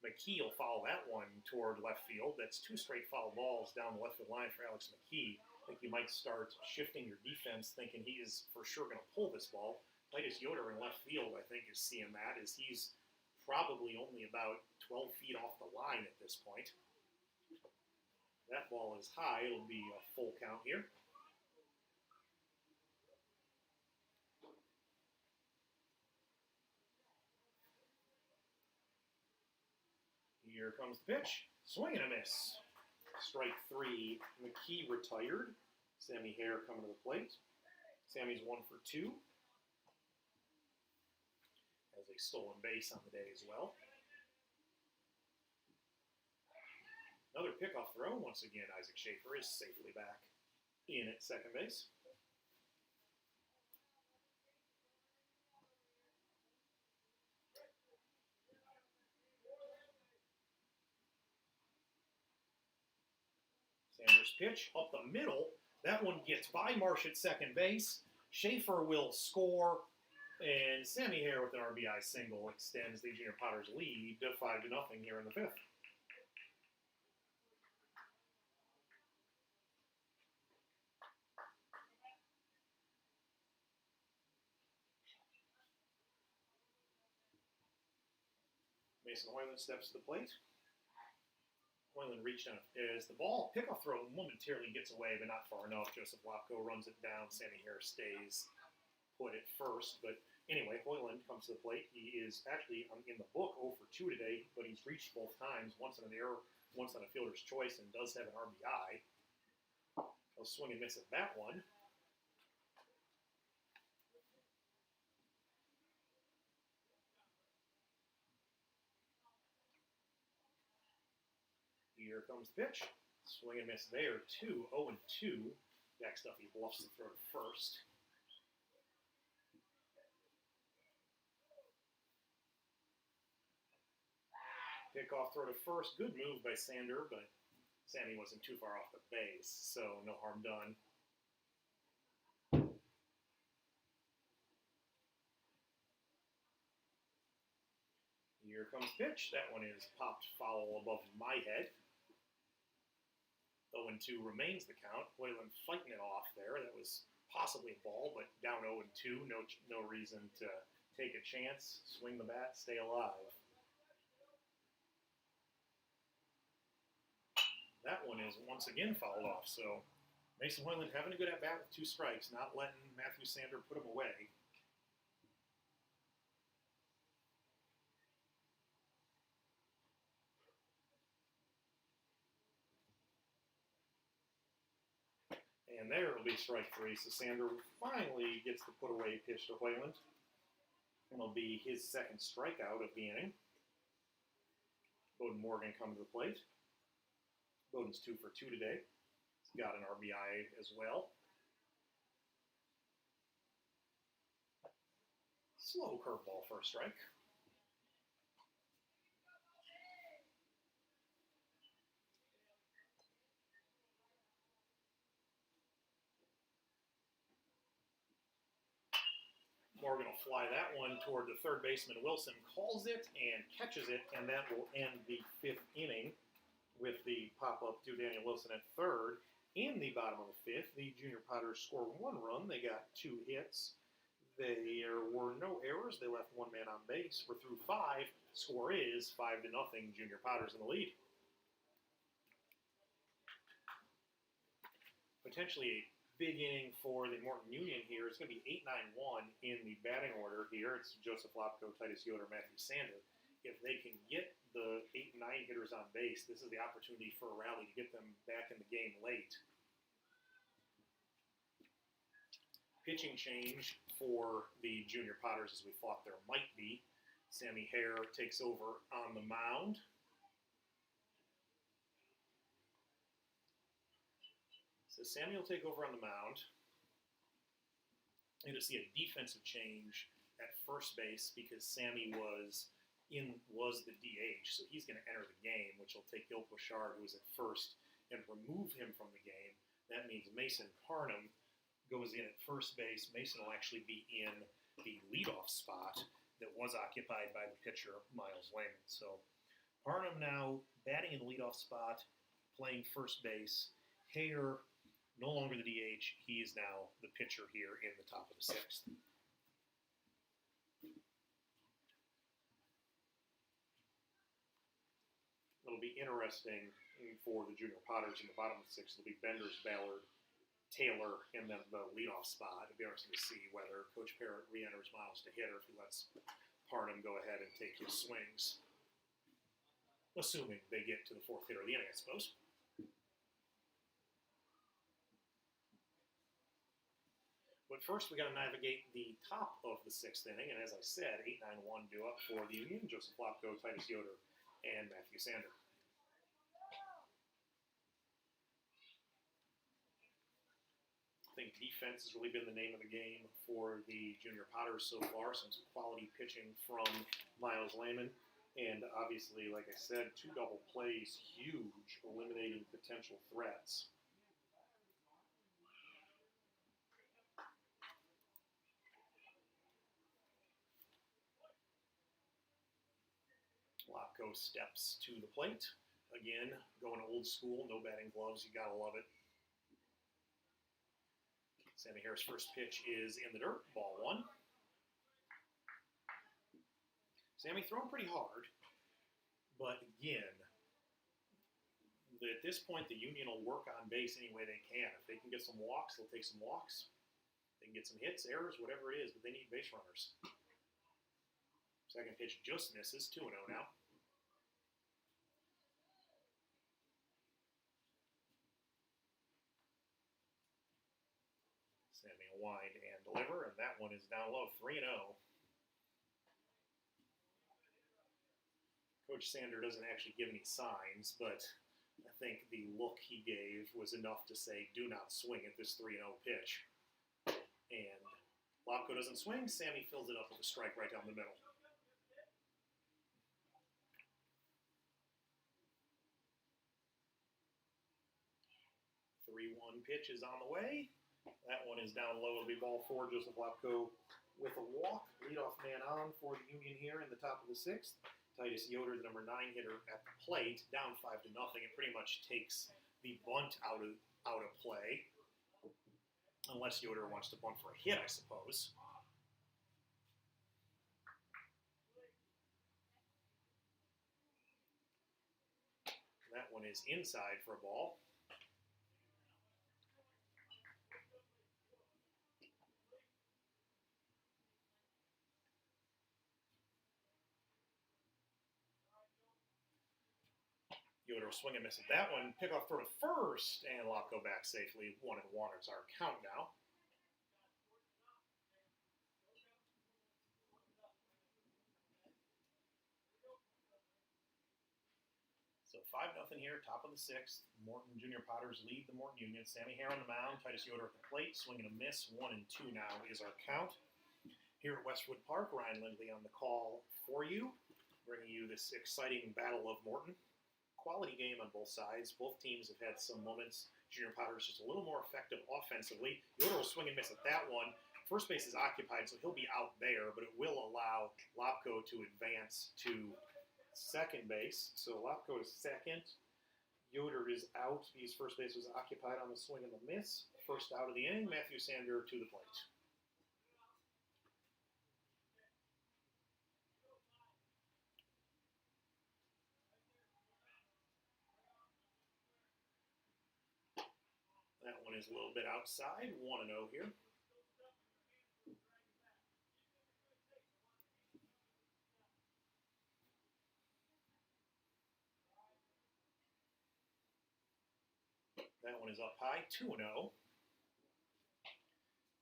McKee will foul that one toward left field. That's 2 straight foul balls down the left field line for Alex McKee. I think you might start shifting your defense, thinking he is for sure going to pull this ball. Titus Yoder in left field, I think, is seeing that, as he's probably only about 12 feet off the line at this point. That ball is high. It'll be a full count here. Here comes the pitch. Swing and a miss. Strike 3. McKee retired. Sammy Hare coming to the plate. Sammy's 1 for 2. Has a stolen base on the day as well. Another pickoff throw. Once again, Isaac Schaefer is safely back in at second base. Sanders' pitch up the middle. That one gets by Marsh at second base. Schaefer will score, and Sammy Hare with an RBI single extends the Junior Potters lead to 5-0 here in the 5th. Mason Hoyland steps to the plate. Hoyland reached on as the ball pickoff throw momentarily gets away, but not far enough. Joseph Lopko runs it down. Sammy Hare stays put at first. But anyway, Hoyland comes to the plate. He is actually in the book 0 for 2 today, but he's reached both times, once on an error, once on a fielder's choice, and does have an RBI. He'll swing and miss at that one. Here comes the pitch. Swing and miss there, 0-2. Jack Stuffy bluffs the throw to first. Pickoff throw to first. Good move by Sander, but Sammy wasn't too far off the base, so no harm done. Here comes pitch. That one is popped foul above my head. 0-2 remains the count. Whalen fighting it off there. That was possibly a ball, but down 0-2. No reason to take a chance. Swing the bat, stay alive. That one is once again fouled off. So Mason Whalen having a good at bat with 2 strikes, not letting Matthew Sander put him away. And there will be strike 3. So Sander finally gets the put away pitch to Whalen. It'll be his second strikeout of the inning. Bowden Morgan coming to the plate. Bowden's 2 for 2 today. He's got an RBI as well. Slow curveball for a strike. Morgan will fly that one toward the third baseman. Wilson calls it and catches it, and that will end the 5th inning with the pop-up to Daniel Wilson at third. In the bottom of the 5th, the Junior Potters scored 1 run. They got 2 hits. There were no errors. They left 1 man on base. We're through 5. Score is 5-0. Junior Potters in the lead. Potentially a big inning for the Morton Union here. It's going to be 8-9-1 in the batting order here. It's Joseph Lopko, Titus Yoder, Matthew Sander. If they can get the 8 and 9 hitters on base, this is the opportunity for a rally to get them back in the game late. Pitching change for the Junior Potters, as we thought there might be. Sammy Hare takes over on the mound. So Sammy will take over on the mound. You're going to see a defensive change at first base because Sammy was the DH, so he's going to enter the game, which will take Gil Bouchard, who was at first, and remove him from the game. That means Mason Parnham goes in at first base. Mason will actually be in the leadoff spot that was occupied by the pitcher, Miles Lehman. So Parnham now batting in the leadoff spot, playing first base. Hare no longer the DH. He is now the pitcher here in the top of the 6th. It'll be interesting for the Junior Potters in the bottom of the 6th. It'll be Benders, Ballard, Taylor, and then the leadoff spot. It'll be interesting to see whether Coach Parrott re-enters Miles to hit or if he lets Parnham go ahead and take his swings. Assuming they get to the 4th hitter of the inning, I suppose. But first, we got to navigate the top of the 6th inning, and as I said, 8-9-1 due up for the Union. Joseph Lopko, Titus Yoder, and Matthew Sander. I think defense has really been the name of the game for the Junior Potters so far. Some quality pitching from Miles Lehman. And obviously, like I said, 2 double plays, huge, eliminating potential threats. Lopko steps to the plate. Again, going old school, no batting gloves. You gotta love it. Sammy Hare's first pitch is in the dirt, ball 1. Sammy throwing pretty hard, but again, at this point, the Union will work on base any way they can. If they can get some walks, they'll take some walks. They can get some hits, errors, whatever it is, but they need base runners. Second pitch just misses, 2-0 now. Sammy will wind and deliver, and that one is down low, 3-0. Coach Sander doesn't actually give any signs, but I think the look he gave was enough to say, do not swing at this 3-0 pitch. And Lopko doesn't swing, Sammy fills it up with a strike right down the middle. 3-1 pitch is on the way. That one is down low. It'll be ball 4. Joseph Lopko with a walk. Leadoff man on for the Union here in the top of the 6th. Titus Yoder, the number 9 hitter, at the plate, down 5-0. It pretty much takes the bunt out of play, unless Yoder wants to bunt for a hit, I suppose. That one is inside for a ball. Yoder will swing and miss at that one. Pick off throw to first, and Lopko back safely. 1-1 is our count now. So 5-0 here, top of the 6th. Morton Junior Potters lead the Morton Union. Sammy Hare on the mound, Titus Yoder at the plate, swing and a miss. 1-2 now is our count. Here at Westwood Park, Ryan Lindley on the call for you, bringing you this exciting Battle of Morton. Quality game on both sides. Both teams have had some moments. Junior Potters just a little more effective offensively. Yoder will swing and miss at that one. First base is occupied, so he'll be out there, but it will allow Lopko to advance to second base. So Lopko is second. Yoder is out. His first base was occupied on the swing and the miss. First out of the inning, Matthew Sander to the plate. That one is a little bit outside. 1-0 here. That one is up high. 2-0.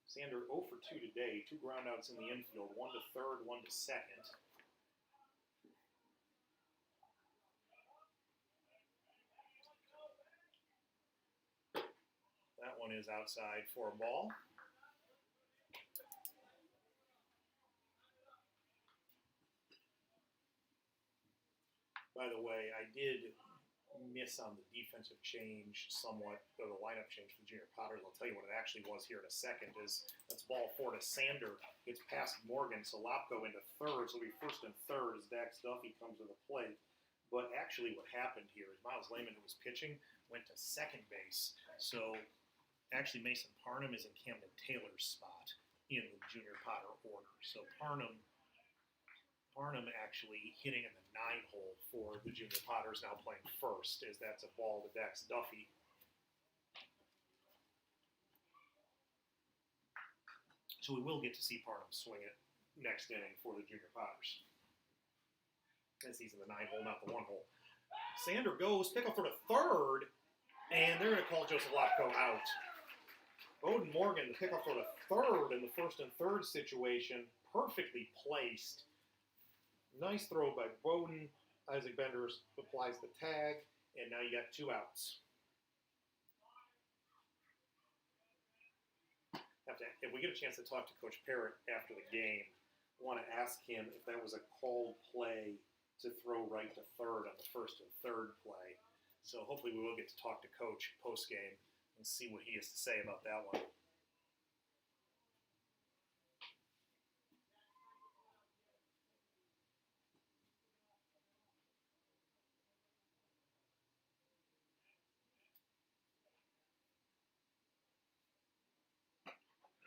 Sander 0 for 2 today. 2 groundouts in the infield. 1 to third, 1 to second. That one is outside for a ball. By the way, I did miss on the defensive change somewhat, or the lineup change for the Junior Potters. I'll tell you what it actually was here in a second. That's ball 4 to Sander. It's past Morgan, so Lopko into third, so it'll be first and third as Dax Duffy comes to the plate. But actually what happened here is Miles Lehman, who was pitching, went to second base. So actually Mason Parnham is in Camden Taylor's spot in the Junior Potter order. So Parnham actually hitting in the 9 hole for the Junior Potters, now playing first, as that's a ball to Dax Duffy. So we will get to see Parnham swing it next inning for the Junior Potters. As he's in the 9 hole, not the 1 hole. Sander goes, pick up for the third, and they're going to call Joseph Lopko out. Bowden Morgan, the pickoff for the third in the first and third situation, perfectly placed. Nice throw by Bowden. Isaac Benders applies the tag, and now you got 2 outs. If we get a chance to talk to Coach Parrott after the game, I want to ask him if that was a called play to throw right to third on the first and third play. So hopefully we will get to talk to Coach post-game and see what he has to say about that one.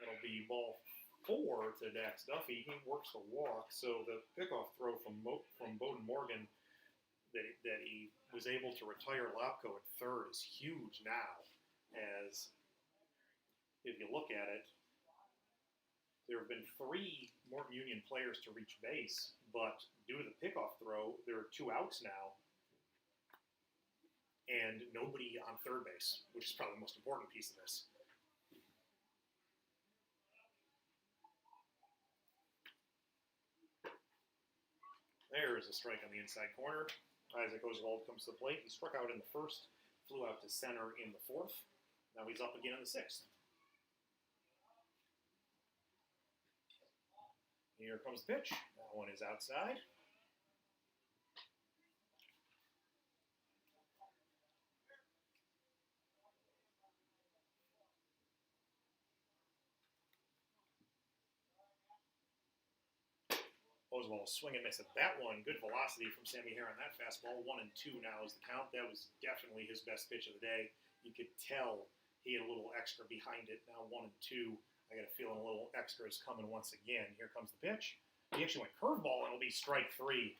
That'll be ball 4 to Dax Duffy. He works the walk, so the pickoff throw from Bowden Morgan that he was able to retire Lopko at third is huge now, as if you look at it, there have been 3 Morton Union players to reach base, but due to the pickoff throw, there are 2 outs now, and nobody on third base, which is probably the most important piece of this. There is a strike on the inside corner. Isaac Oswald comes to the plate. He struck out in the first, flew out to center in the 4th. Now he's up again in the 6th. Here comes the pitch. That one is outside. Oswald swing and miss at that one. Good velocity from Sammy Hare on that fastball. 1-2 now is the count. That was definitely his best pitch of the day. You could tell he had a little extra behind it. Now 1-2. I got a feeling a little extra is coming once again. Here comes the pitch. He actually went curveball, and it'll be strike 3.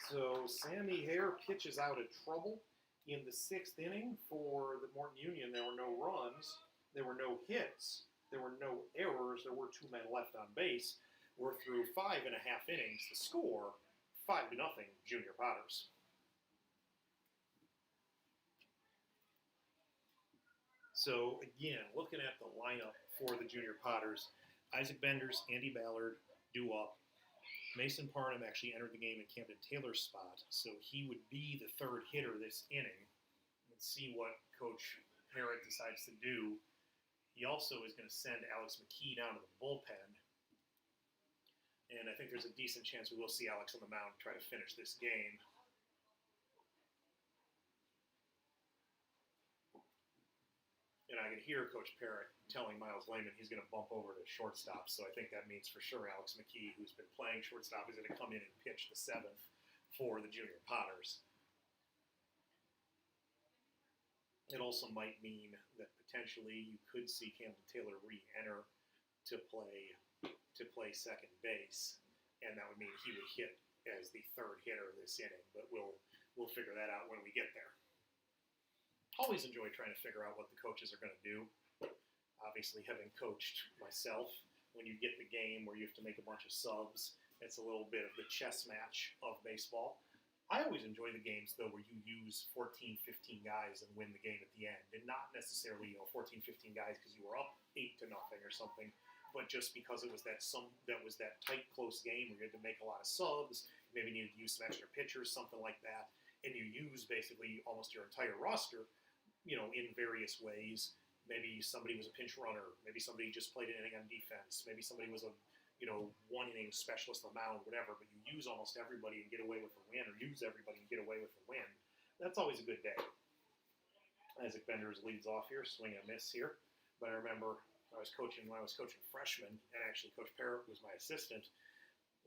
So Sammy Hare pitches out of trouble in the 6th inning for the Morton Union. There were no runs. There were no hits. There were no errors. There were 2 men left on base. We're through 5.5 innings. The score, 5-0, Junior Potters. So, again, looking at the lineup for the Junior Potters, Isaac Benders, Andy Ballard, due up. Mason Parnham actually entered the game in Camden Taylor's spot, so he would be the 3rd hitter this inning. Let's see what Coach Parrott decides to do. He also is going to send Alex McKee down to the bullpen. And I think there's a decent chance we will see Alex on the mound try to finish this game. And I can hear Coach Parrott telling Miles Lehman he's going to bump over to shortstop. So I think that means for sure Alex McKee, who's been playing shortstop, is going to come in and pitch the 7th for the Junior Potters. It also might mean that potentially you could see Camden Taylor re-enter to play second base, and that would mean he would hit as the 3rd hitter this inning. But we'll figure that out when we get there. Always enjoy trying to figure out what the coaches are going to do. Obviously, having coached myself, when you get the game where you have to make a bunch of subs, it's a little bit of the chess match of baseball. I always enjoy the games, though, where you use 14, 15 guys and win the game at the end. And not necessarily, 14, 15 guys because you were up 8-0 or something, but just because it was that tight, close game where you had to make a lot of subs, maybe needed to use some extra pitchers, something like that, and you use basically almost your entire roster, in various ways. Maybe somebody was a pinch runner. Maybe somebody just played an inning on defense. Maybe somebody was a, 1-inning specialist on the mound, whatever. But you use almost everybody and get away with the win, or use everybody and get away with the win. That's always a good day. Isaac Benders leads off here, swing and a miss here. But I remember when I was coaching freshmen, and actually Coach Parrott was my assistant,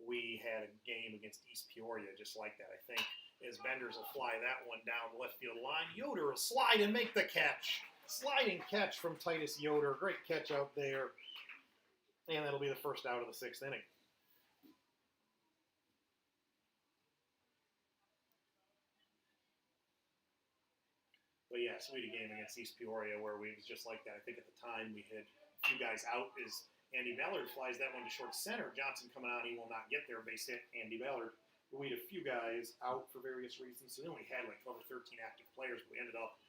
we had a game against East Peoria just like that, I think. As Benders will fly that one down the left field line, Yoder will slide and make the catch. Sliding catch from Titus Yoder. Great catch out there. And that'll be the first out of the 6th inning. But yeah, sweet game against East Peoria where we was just like that. I think at the time we had a few guys out as Andy Ballard flies that one to short center. Johnson coming out, he will not get there. Base hit, Andy Ballard. We had a few guys out for various reasons. So then we had like 12 or 13 active players. But we ended up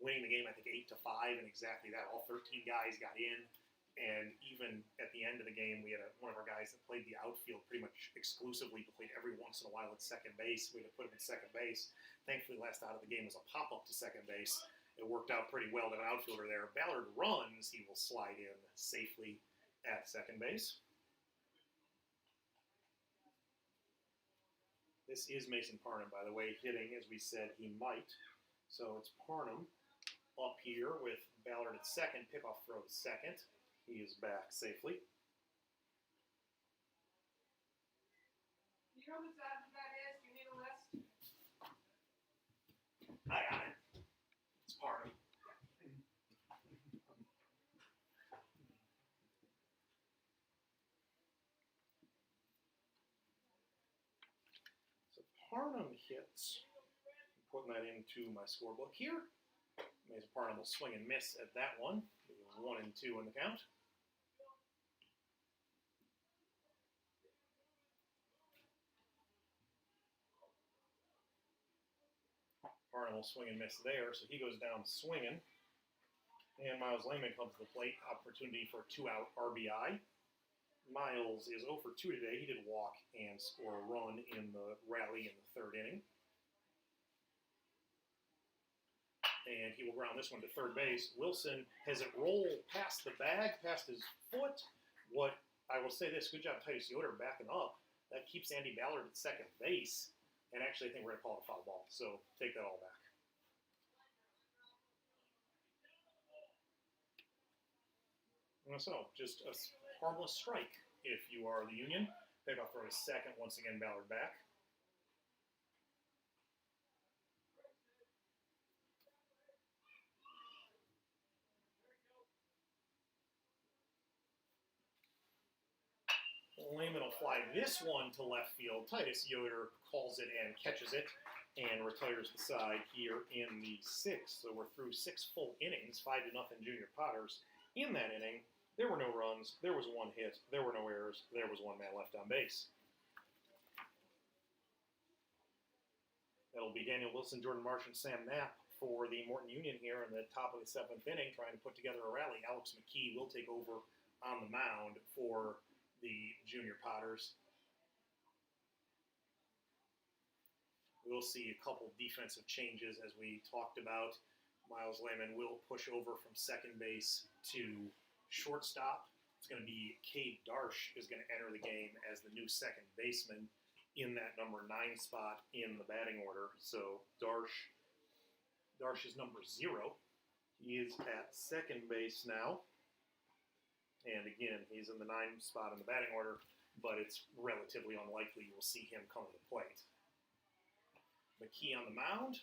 winning the game, I think, 8-5, and exactly that. All 13 guys got in. And even at the end of the game, we had one of our guys that played the outfield pretty much exclusively, but played every once in a while at second base. We had to put him at second base. Thankfully, last out of the game was a pop-up to second base. It worked out pretty well to have an outfielder there. Ballard runs. He will slide in safely at second base. This is Mason Parnham, by the way, hitting as we said he might. So it's Parnham up here with Ballard at second. Pickoff throw to second. He is back safely. You know what that is? You need a list? I got it. It's Parnham. So Parnham hits. I'm putting that into my scorebook here. Mason Parnham will swing and miss at that one. 1-2 in the count. Parnham will swing and miss there, so he goes down swinging. And Miles Lehman comes to the plate. Opportunity for a 2-out RBI. Miles is 0 for 2 today. He did walk and score a run in the rally in the 3rd inning. And he will ground this one to third base. Wilson has it roll past the bag, past his foot. What I will say this, good job Titus Yoder backing up. That keeps Andy Ballard at second base. And actually I think we're going to call it a foul ball. So take that all back. So just a harmless strike if you are the Union. Pickoff throw to second. Once again, Ballard back. Lehman will fly this one to left field. Titus Yoder calls it and catches it and retires the side here in the sixth. So we're through 6 full innings, 5-0 Junior Potters. In that inning, there were no runs, there was 1 hit, there were no errors, there was 1 man left on base. That'll be Daniel Wilson, Jordan Marsh, and Sam Knapp for the Morton Union here in the top of the 7th inning, trying to put together a rally. Alex McKee will take over on the mound for the Junior Potters. We'll see a couple defensive changes as we talked about. Miles Lehman will push over from second base to shortstop. It's going to be Cade Darsh is going to enter the game as the new second baseman in that number 9 spot in the batting order. So Darsh is number 0. He is at second base now. And again, he's in the 9 spot in the batting order, but it's relatively unlikely you'll see him come to the plate. McKee on the mound.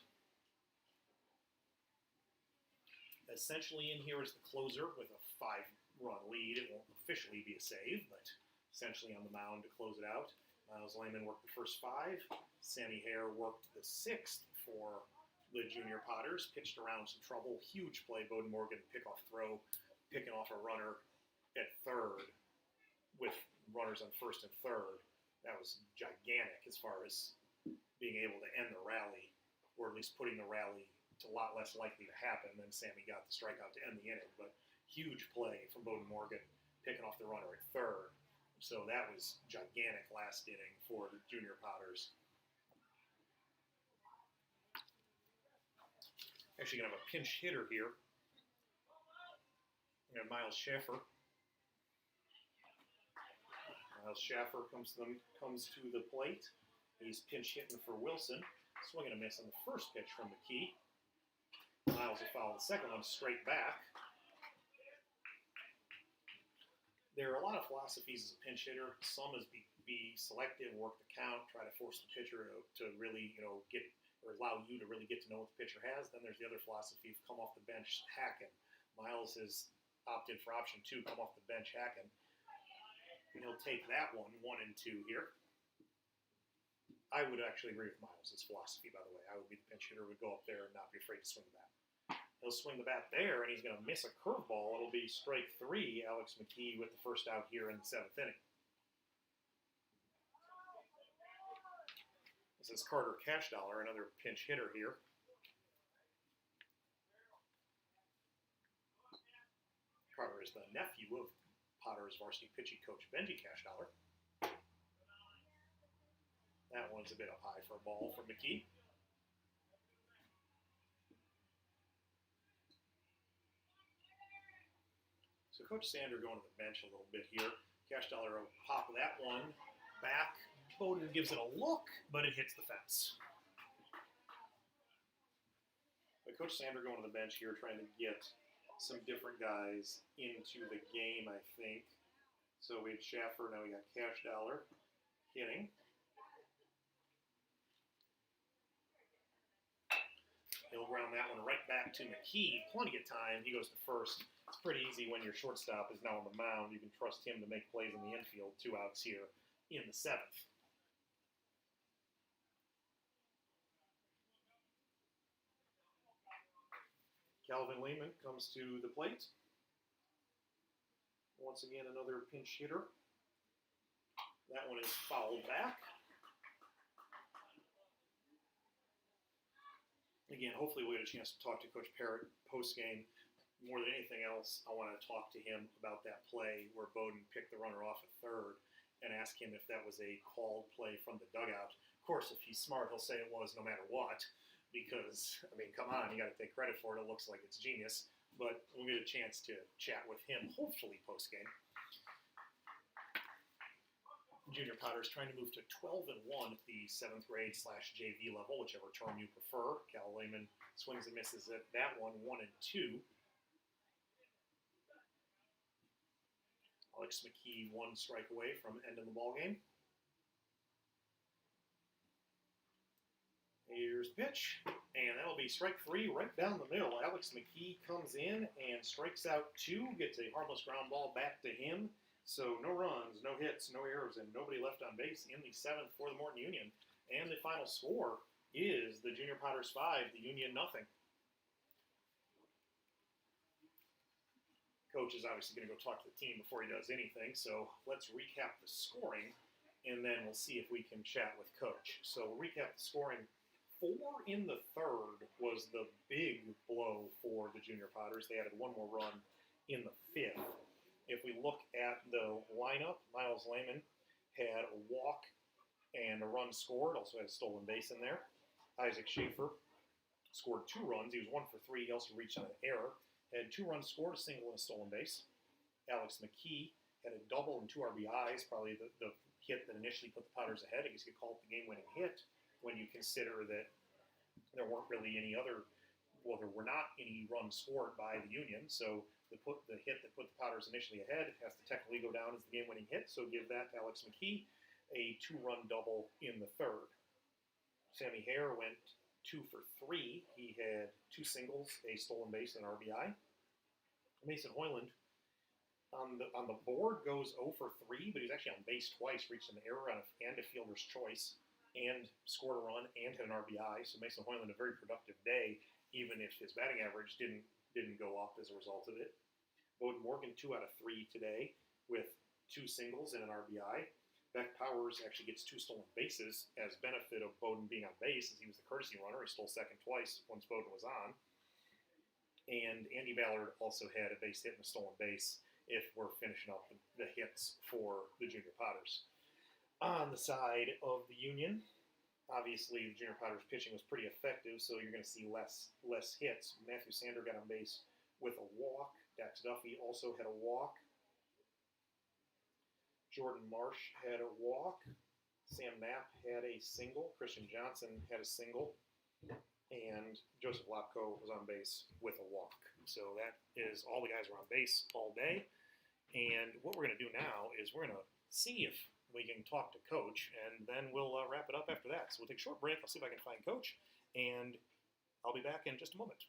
Essentially in here is the closer with a 5-run lead. It won't officially be a save, but essentially on the mound to close it out. Miles Lehman worked the first 5. Sammy Hare worked the 6th for the Junior Potters. Pitched around some trouble. Huge play. Bowden Morgan pickoff throw, picking off a runner at third with runners on first and third. That was gigantic as far as being able to end the rally, or at least putting the rally to a lot less likely to happen than Sammy got the strikeout to end the inning. But huge play from Bowden Morgan picking off the runner at third. So that was gigantic last inning for the Junior Potters. Actually going to have a pinch hitter here. We have Miles Schaffer. Miles Schaffer comes to the plate. He's pinch hitting for Wilson. Swing and a miss on the first pitch from McKee. Miles will foul the second one straight back. There are a lot of philosophies as a pinch hitter. Some is be selective, work the count, try to force the pitcher to really, get or allow you to really get to know what the pitcher has. Then there's the other philosophy of come off the bench hacking. Miles has opted for option 2, come off the bench hacking. And he'll take that one 1 and 2 here. I would actually agree with Miles' philosophy, by the way. I would be the pinch hitter, would go up there and not be afraid to swing the bat. He'll swing the bat there, and he's going to miss a curveball. It'll be strike 3, Alex McKee with the first out here in the 7th inning. This is Carter Cashdollar, another pinch hitter here. Carter is the nephew of Potter's varsity pitching coach Benji Cashdollar. That one's a bit up high for a ball from McKee. So Coach Sander going to the bench a little bit here. Cashdollar will pop that one back. Bowden gives it a look, but it hits the fence. But Coach Sander going to the bench here, trying to get some different guys into the game, I think. So we had Schaffer, now we got Cashdollar hitting. He'll ground that one right back to McKee. Plenty of time. He goes to first. It's pretty easy when your shortstop is now on the mound. You can trust him to make plays in the infield. 2 outs here in the 7th. Calvin Lehman comes to the plate. Once again, another pinch hitter. That one is fouled back. Again, hopefully we'll get a chance to talk to Coach Parrott post-game. More than anything else, I want to talk to him about that play where Bowden picked the runner off at third and ask him if that was a called play from the dugout. Of course, if he's smart, he'll say it was no matter what. Because, come on, you got to take credit for it. It looks like it's genius. But we'll get a chance to chat with him, hopefully, post-game. Junior Potters trying to move to 12-1 at the 7th grade / JV level, whichever term you prefer. Cal Lehman swings and misses at that one, 1 and 2. Alex McKee 1 strike away from ending the ball game. Here's the pitch, and that'll be strike 3 right down the middle. Alex McKee comes in and strikes out 2, gets a harmless ground ball back to him. So no runs, no hits, no errors, and nobody left on base in the 7th for the Morton Union. And the final score is the Junior Potters 5, the Union nothing. Coach is obviously going to go talk to the team before he does anything, so let's recap the scoring, and then we'll see if we can chat with Coach. So we'll recap the scoring. 4 in the 3rd was the big blow for the Junior Potters. They added 1 more run in the 5th. If we look at the lineup, Miles Lehman had a walk and a run scored, also had a stolen base in there. Isaac Schaefer scored 2 runs. He was 1 for 3. He also reached on an error. Had 2 runs scored, a single and a stolen base. Alex McKee had a double and 2 RBIs, probably the hit that initially put the Potters ahead. I guess you could call it the game-winning hit when you consider that there weren't really any other, well, there were not any runs scored by the Union, so the hit that put the Potters initially ahead has to technically go down as the game-winning hit, so give that to Alex McKee, a 2-run double in the 3rd. Sammy Hare went 2 for 3. He had 2 singles, a stolen base, and an RBI. Mason Hoyland on the board goes 0 for 3, but he's actually on base twice, reached an error and a fielder's choice, and scored a run and hit an RBI. So Mason Hoyland, a very productive day, even if his batting average didn't go up as a result of it. Bowden Morgan 2 out of 3 today with 2 singles and an RBI. Beck Powers actually gets 2 stolen bases as benefit of Bowden being on base, as he was the courtesy runner. He stole second twice once Bowden was on. And Andy Ballard also had a base hit and a stolen base if we're finishing up the hits for the Junior Potters. On the side of the Union, obviously the Junior Potters pitching was pretty effective, so you're going to see less hits. Matthew Sander got on base with a walk. Dax Duffy also had a walk. Jordan Marsh had a walk. Sam Knapp had a single. Christian Johnson had a single. And Joseph Lopko was on base with a walk. So that is all the guys were on base all day. And what we're going to do now is we're going to see if we can talk to Coach, and then we'll wrap it up after that. So we'll take a short break. I'll see if I can find Coach, and I'll be back in just a moment.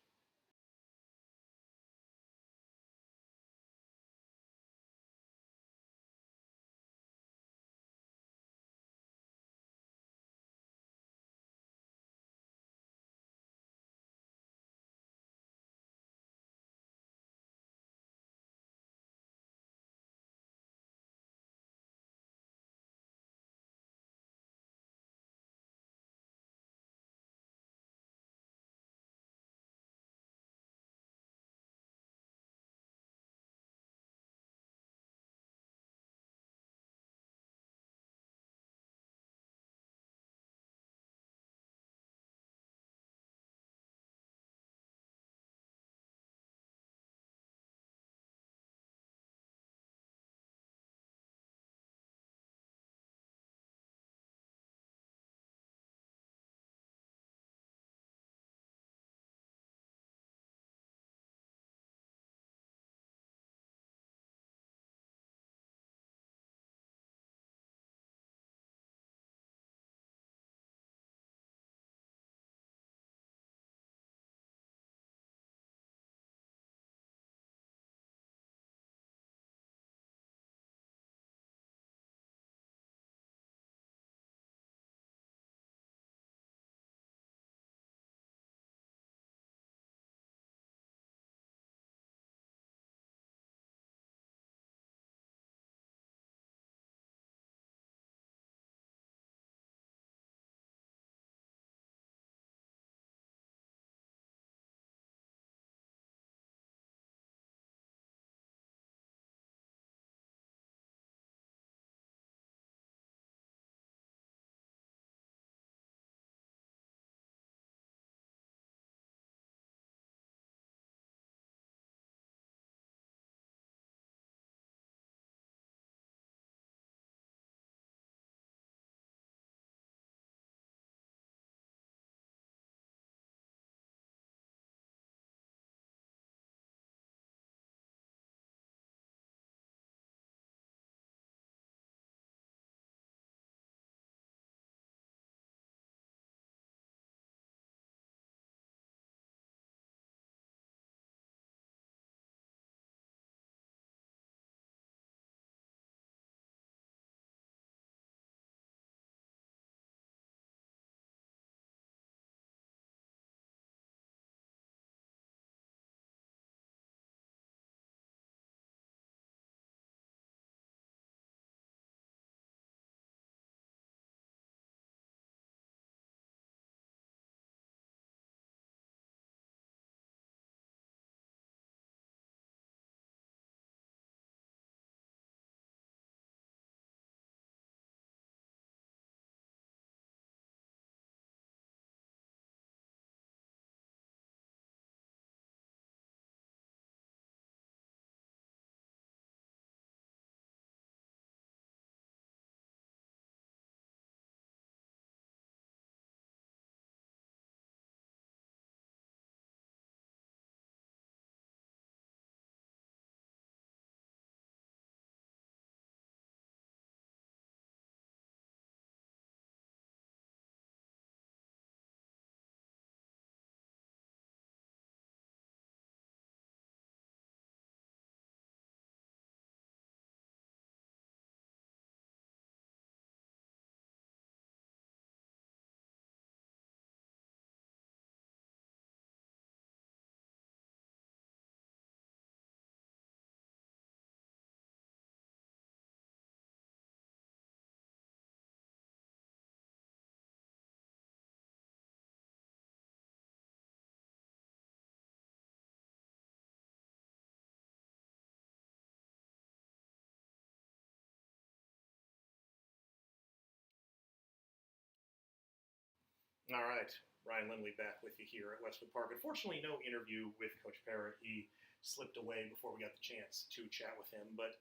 All right, Ryan Lindley back with you here at Westwood Park. Unfortunately, no interview with Coach Parrott. He slipped away before we got the chance to chat with him. But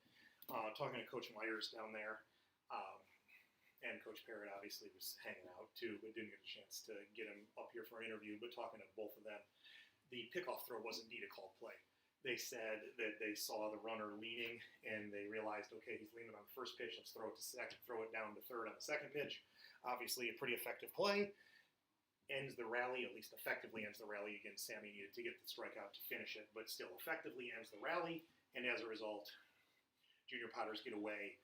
talking to Coach Myers down there, and Coach Parrott obviously was hanging out too, but didn't get a chance to get him up here for an interview. But talking to both of them, the pickoff throw was indeed a called play. They said that they saw the runner leaning, and they realized, okay, he's leaning on the first pitch. Let's throw it to second, throw it down to third on the second pitch. Obviously, a pretty effective play. Ends the rally, at least effectively ends the rally. Again, Sammy needed to get the strikeout to finish it, but still effectively ends the rally. And as a result, Junior Potters get away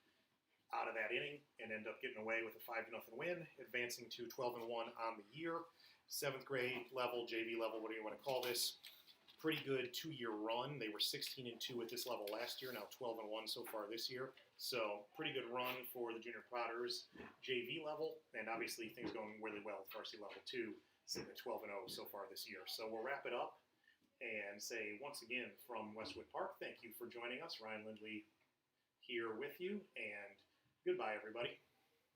out of that inning and end up getting away with a 5-0 win, advancing to 12-1 on the year. 7th grade level, JV level, what do you want to call this? Pretty good 2-year run. They were 16-2 at this level last year, now 12-1 so far this year. So pretty good run for the Junior Potters JV level, and obviously things going really well at varsity level too, sitting at 12-0 so far this year. So we'll wrap it up and say once again from Westwood Park, thank you for joining us. Ryan Lindley here with you, and goodbye, everybody.